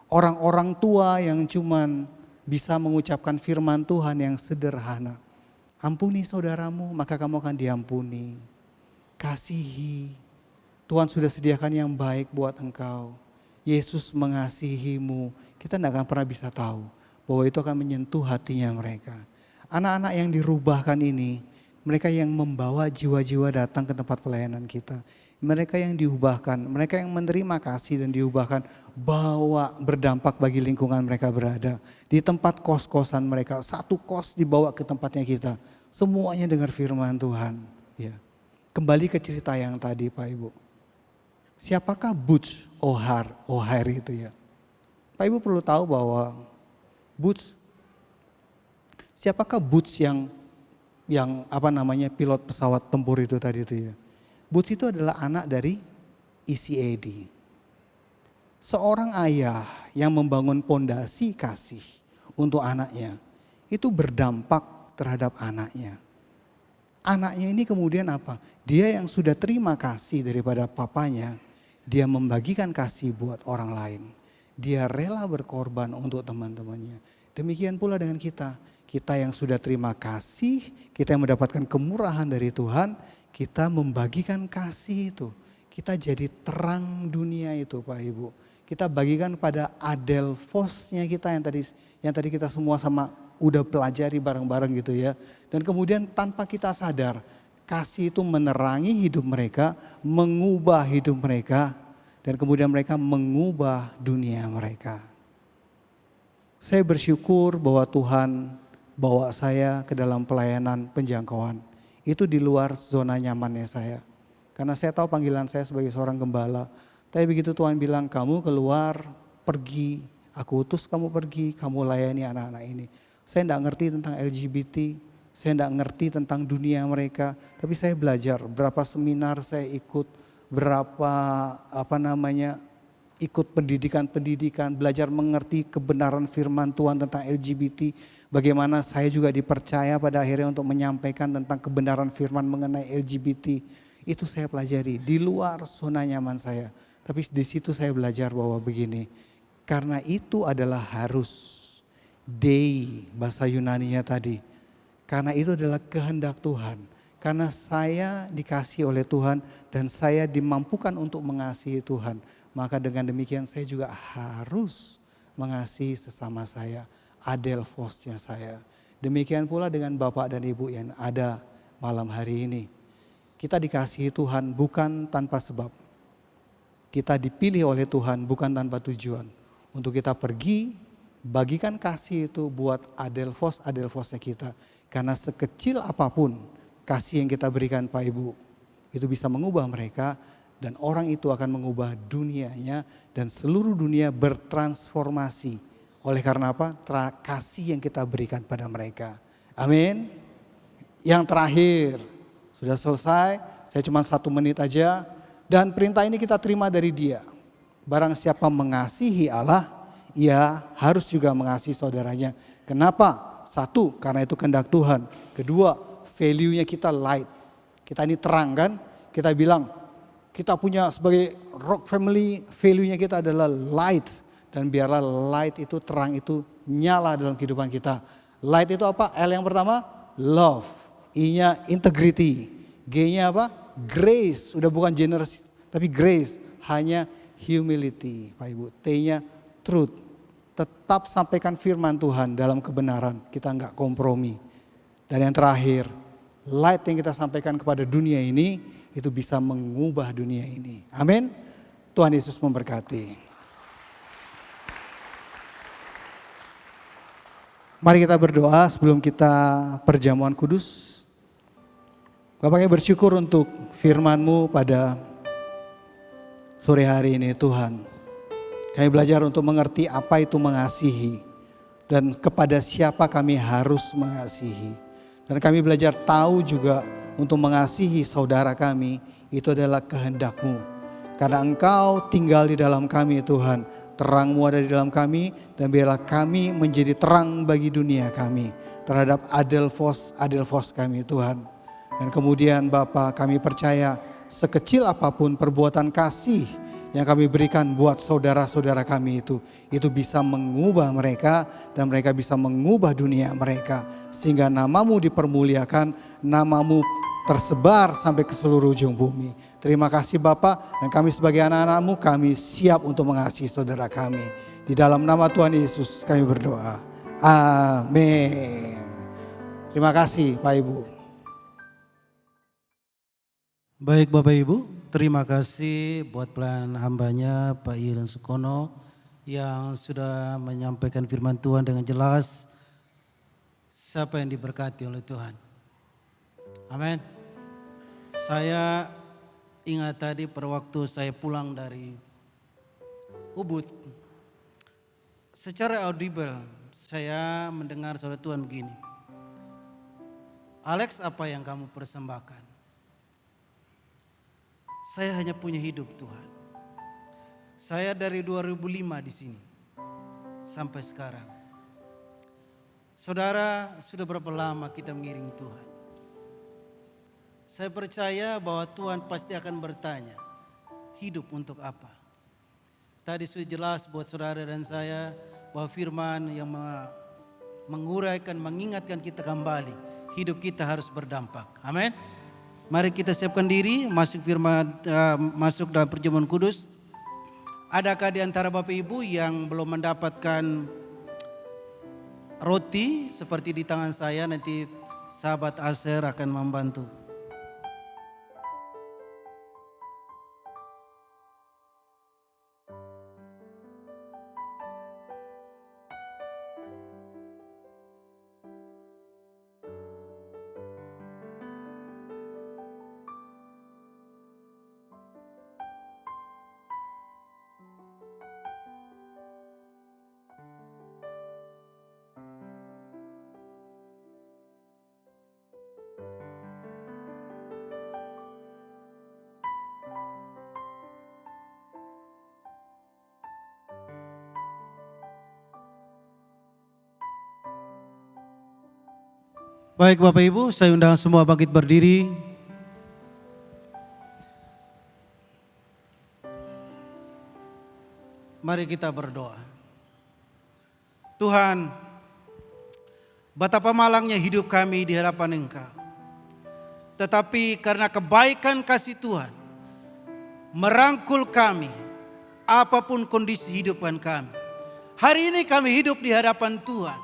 Orang-orang tua yang cuman bisa mengucapkan firman Tuhan yang sederhana. Ampuni saudaramu maka kamu akan diampuni. Kasihi. Tuhan sudah sediakan yang baik buat engkau. Yesus mengasihimu. Kita tidak akan pernah bisa tahu bahwa itu akan menyentuh hatinya mereka. Anak-anak yang dirubahkan ini, mereka yang membawa jiwa-jiwa datang ke tempat pelayanan kita. Mereka yang diubahkan, mereka yang menerima kasih dan diubahkan, bawa berdampak bagi lingkungan mereka berada. Di tempat kos-kosan mereka, satu kos dibawa ke tempatnya kita. Semuanya dengar firman Tuhan. Ya. Kembali ke cerita yang tadi Pak Ibu. Siapakah Butch O'Hare itu ya? Pak Ibu perlu tahu bahwa siapakah Butch yang pilot pesawat tempur itu tadi itu ya? Butch itu adalah anak dari ECAD. Seorang ayah yang membangun pondasi kasih untuk anaknya, itu berdampak terhadap anaknya. Anaknya ini kemudian apa? Dia yang sudah terima kasih daripada papanya, dia membagikan kasih buat orang lain. Dia rela berkorban untuk teman-temannya. Demikian pula dengan kita. Kita yang sudah terima kasih, kita yang mendapatkan kemurahan dari Tuhan, kita membagikan kasih itu. Kita jadi terang dunia itu Pak Ibu. Kita bagikan pada adelphosnya kita yang tadi kita semua sama udah pelajari bareng-bareng gitu ya. Dan kemudian tanpa kita sadar, kasih itu menerangi hidup mereka, mengubah hidup mereka, dan kemudian mereka mengubah dunia mereka. Saya bersyukur bahwa Tuhan bawa saya ke dalam pelayanan penjangkauan. Itu di luar zona nyamannya saya. Karena saya tahu panggilan saya sebagai seorang gembala. Tapi begitu Tuhan bilang, kamu keluar, pergi. Aku utus kamu pergi, kamu layani anak-anak ini. Saya tidak ngerti tentang LGBT, saya tidak ngerti tentang dunia mereka. Tapi saya belajar, berapa seminar saya ikut, ikut pendidikan-pendidikan, belajar mengerti kebenaran firman Tuhan tentang LGBT. Bagaimana saya juga dipercaya pada akhirnya untuk menyampaikan tentang kebenaran firman mengenai LGBT. Itu saya pelajari di luar zona nyaman saya. Tapi di situ saya belajar bahwa begini, karena itu adalah harus, dei bahasa Yunaninya tadi. Karena itu adalah kehendak Tuhan. karena saya dikasihi oleh Tuhan dan saya dimampukan untuk mengasihi Tuhan. Maka dengan demikian saya juga harus mengasihi sesama saya, adelphosnya saya. Demikian pula dengan Bapak dan Ibu yang ada malam hari ini. Kita dikasihi Tuhan bukan tanpa sebab. Kita dipilih oleh Tuhan bukan tanpa tujuan. Untuk kita pergi, bagikan kasih itu buat adelphosnya kita. Karena sekecil apapun kasih yang kita berikan Pak Ibu, itu bisa mengubah mereka dan orang itu akan mengubah dunianya dan seluruh dunia bertransformasi. Oleh karena apa? Kasih yang kita berikan pada mereka. Amin. Yang terakhir, sudah selesai, saya cuma 1 menit aja. Dan perintah ini kita terima dari Dia. Barang siapa mengasihi Allah, ia harus juga mengasihi saudaranya. Kenapa? 1, karena itu kehendak Tuhan. Kedua, value-nya kita light. Kita ini terang kan? Kita bilang, kita punya sebagai Rock Family, value-nya kita adalah light. Dan biarlah light itu, terang itu nyala dalam kehidupan kita. Light itu apa? L yang pertama, love. I-nya integrity. G-nya apa? Grace. Udah bukan generous, tapi grace. Hanya humility, Pak Ibu. T-nya truth. Tetap sampaikan firman Tuhan dalam kebenaran. Kita enggak kompromi. Dan yang terakhir, light yang kita sampaikan kepada dunia ini, itu bisa mengubah dunia ini. Amin. Tuhan Yesus memberkati. Mari kita berdoa sebelum kita perjamuan kudus. Bapaknya bersyukur untuk firman-Mu pada sore hari ini Tuhan. Kami belajar untuk mengerti apa itu mengasihi dan kepada siapa kami harus mengasihi. Dan kami belajar tahu juga untuk mengasihi saudara kami itu adalah kehendak-Mu. Karena Engkau tinggal di dalam kami Tuhan, terang-Mu ada di dalam kami dan biarlah kami menjadi terang bagi dunia kami terhadap adelphos kami Tuhan. Dan kemudian Bapa, kami percaya sekecil apapun perbuatan kasih yang kami berikan buat saudara-saudara kami itu bisa mengubah mereka dan mereka bisa mengubah dunia mereka. Sehingga nama-Mu dipermuliakan, nama-Mu tersebar sampai ke seluruh ujung bumi. Terima kasih Bapa, dan kami sebagai anak-anak-Mu kami siap untuk mengasihi saudara kami. Di dalam nama Tuhan Yesus kami berdoa. Amin. Terima kasih Pak Ibu. Baik Bapak Ibu, terima kasih buat pelayan hambanya Pak Ilan Sukono yang sudah menyampaikan firman Tuhan dengan jelas. Siapa yang diberkati oleh Tuhan. Amin. Saya ingat tadi pada waktu saya pulang dari Ubud. Secara audible saya mendengar suara Tuhan begini. Alex, apa yang kamu persembahkan? Saya hanya punya hidup Tuhan. Saya dari 2005 di sini sampai sekarang. Saudara, sudah berapa lama kita mengiring Tuhan? Saya percaya bahwa Tuhan pasti akan bertanya, hidup untuk apa? Tadi sudah jelas buat saudara dan saya bahwa firman yang menguraikan, mengingatkan kita kembali, hidup kita harus berdampak. Amin. Mari kita siapkan diri masuk masuk dalam perjamuan kudus. Adakah di antara Bapak Ibu yang belum mendapatkan roti seperti di tangan saya? Nanti sahabat Aser akan membantu. Baik Bapak Ibu, saya undang semua bangkit berdiri. Mari kita berdoa. Tuhan, betapa malangnya hidup kami di hadapan Engkau. Tetapi karena kebaikan kasih Tuhan merangkul kami apapun kondisi hidupan kami. Hari ini kami hidup di hadapan Tuhan,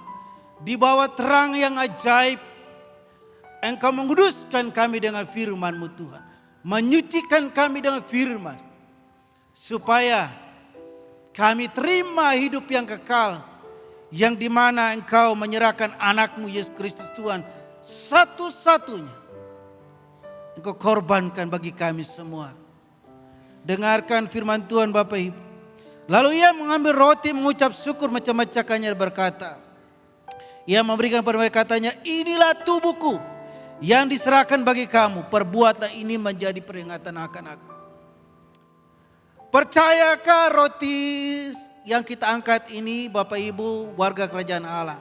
di bawah terang yang ajaib. Engkau menguduskan kami dengan firman-Mu Tuhan, menyucikan kami dengan firman, supaya kami terima hidup yang kekal, yang dimana Engkau menyerahkan anak-Mu Yesus Kristus Tuhan satu-satunya. Engkau korbankan bagi kami semua. Dengarkan firman Tuhan Bapak Ibu. Lalu ia mengambil roti, mengucap syukur, memecah-mecahkannya, berkata, ia memberikan kepada mereka, katanya, inilah tubuhku yang diserahkan bagi kamu, perbuatlah ini menjadi peringatan akan aku. Percayakah roti yang kita angkat ini Bapak Ibu warga kerajaan Allah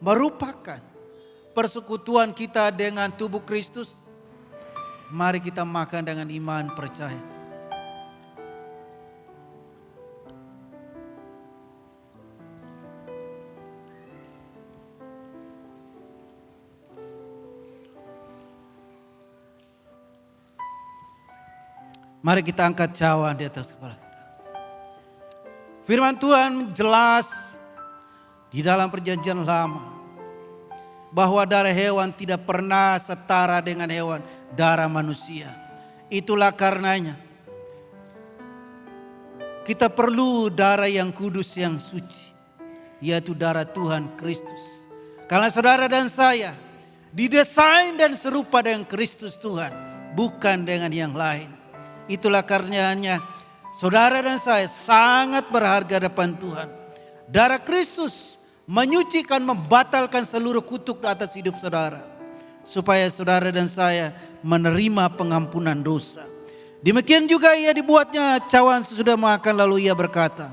merupakan persekutuan kita dengan tubuh Kristus? Mari kita makan dengan iman percaya. Mari kita angkat cawan di atas kepala kita. Firman Tuhan jelas di dalam perjanjian lama bahwa darah hewan tidak pernah setara dengan hewan darah manusia. Itulah karenanya kita perlu darah yang kudus, yang suci, yaitu darah Tuhan Kristus. Karena saudara dan saya didesain dan serupa dengan Kristus Tuhan, bukan dengan yang lain. Itulah karenanya saudara dan saya sangat berharga depan Tuhan. Darah Kristus menyucikan, membatalkan seluruh kutuk di atas hidup saudara, supaya saudara dan saya menerima pengampunan dosa. Demikian juga ia dibuatnya cawan sesudah makan, lalu ia berkata,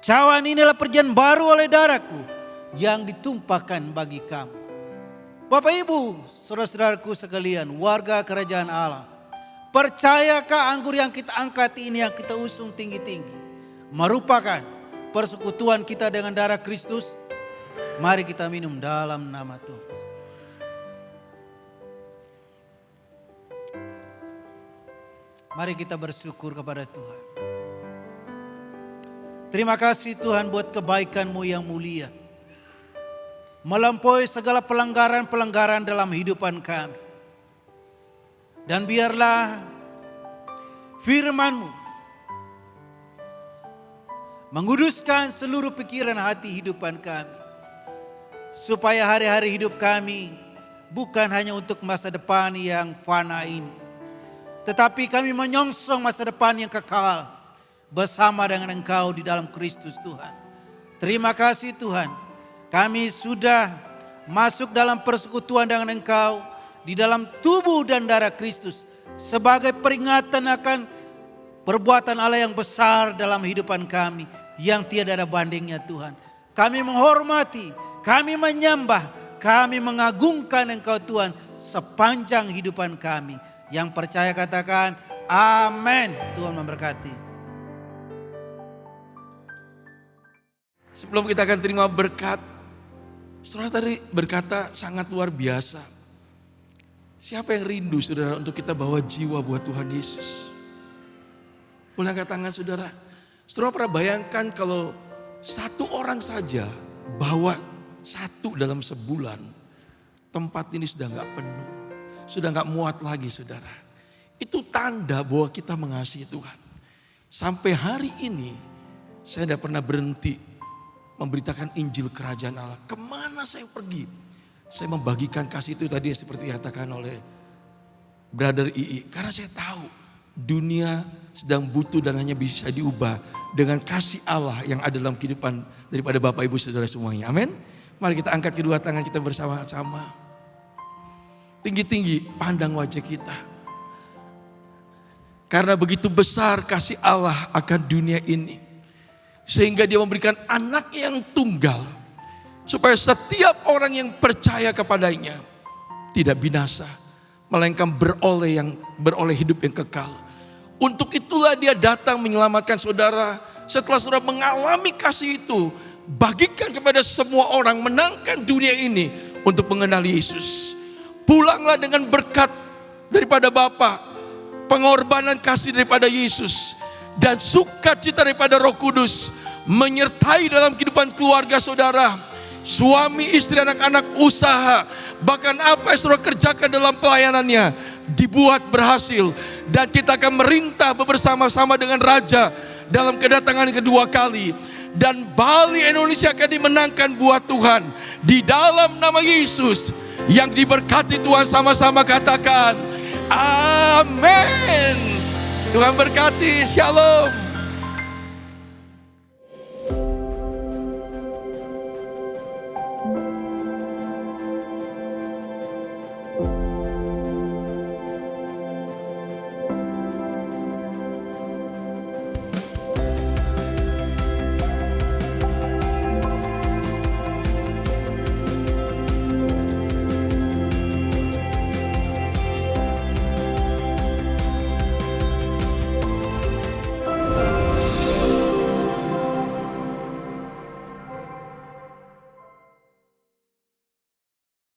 cawan inilah perjanjian baru oleh darahku yang ditumpahkan bagi kamu. Bapak Ibu, saudara-saudaraku sekalian, warga kerajaan Allah, percayakah anggur yang kita angkat ini, yang kita usung tinggi-tinggi, merupakan persekutuan kita dengan darah Kristus? Mari kita minum dalam nama Tuhan. Mari kita bersyukur kepada Tuhan. Terima kasih Tuhan buat kebaikan-Mu yang mulia, melampaui segala pelanggaran-pelanggaran dalam hidupan kami. Dan biarlah firman-Mu menguduskan seluruh pikiran hati hidupan kami, supaya hari-hari hidup kami bukan hanya untuk masa depan yang fana ini, tetapi kami menyongsong masa depan yang kekal bersama dengan Engkau di dalam Kristus Tuhan. Terima kasih Tuhan, kami sudah masuk dalam persekutuan dengan Engkau di dalam tubuh dan darah Kristus, sebagai peringatan akan perbuatan Allah yang besar dalam hidupan kami, yang tiada ada bandingnya Tuhan. Kami menghormati, kami menyembah, kami mengagungkan Engkau Tuhan sepanjang hidupan kami. Yang percaya katakan amin. Tuhan memberkati. Sebelum kita akan terima berkat, saudara tadi berkata sangat luar biasa. Siapa yang rindu saudara untuk kita bawa jiwa buat Tuhan Yesus? Boleh angkat tangan saudara. Saudara pernah bayangkan kalau satu orang saja bawa satu dalam sebulan, tempat ini sudah gak penuh, sudah gak muat lagi saudara. Itu tanda bahwa kita mengasihi Tuhan. Sampai hari ini saya tidak pernah berhenti memberitakan Injil Kerajaan Allah. Kemana saya pergi? Saya membagikan kasih itu tadi seperti dikatakan oleh Brother II. Karena saya tahu dunia sedang butuh dan hanya bisa diubah dengan kasih Allah yang ada dalam kehidupan daripada Bapak Ibu Saudara semuanya. Amin. Mari kita angkat kedua tangan kita bersama-sama. Tinggi-tinggi pandang wajah kita. Karena begitu besar kasih Allah akan dunia ini, sehingga Dia memberikan anak yang tunggal, supaya setiap orang yang percaya kepadanya tidak binasa, melainkan beroleh hidup yang kekal. Untuk itulah Dia datang menyelamatkan saudara. Setelah saudara mengalami kasih itu, bagikan kepada semua orang, menangkan dunia ini untuk mengenal Yesus. pulanglah dengan berkat daripada Bapa, pengorbanan kasih daripada Yesus, dan sukacita daripada Roh Kudus menyertai dalam kehidupan keluarga saudara, suami, istri, anak-anak, usaha, bahkan apa yang saudara kerjakan dalam pelayanannya dibuat berhasil. Dan kita akan merintah bersama-sama dengan Raja dalam kedatangan kedua kali. Dan Bali Indonesia akan dimenangkan buat Tuhan di dalam nama Yesus. Yang diberkati Tuhan, sama-sama katakan amin. Tuhan berkati. Shalom.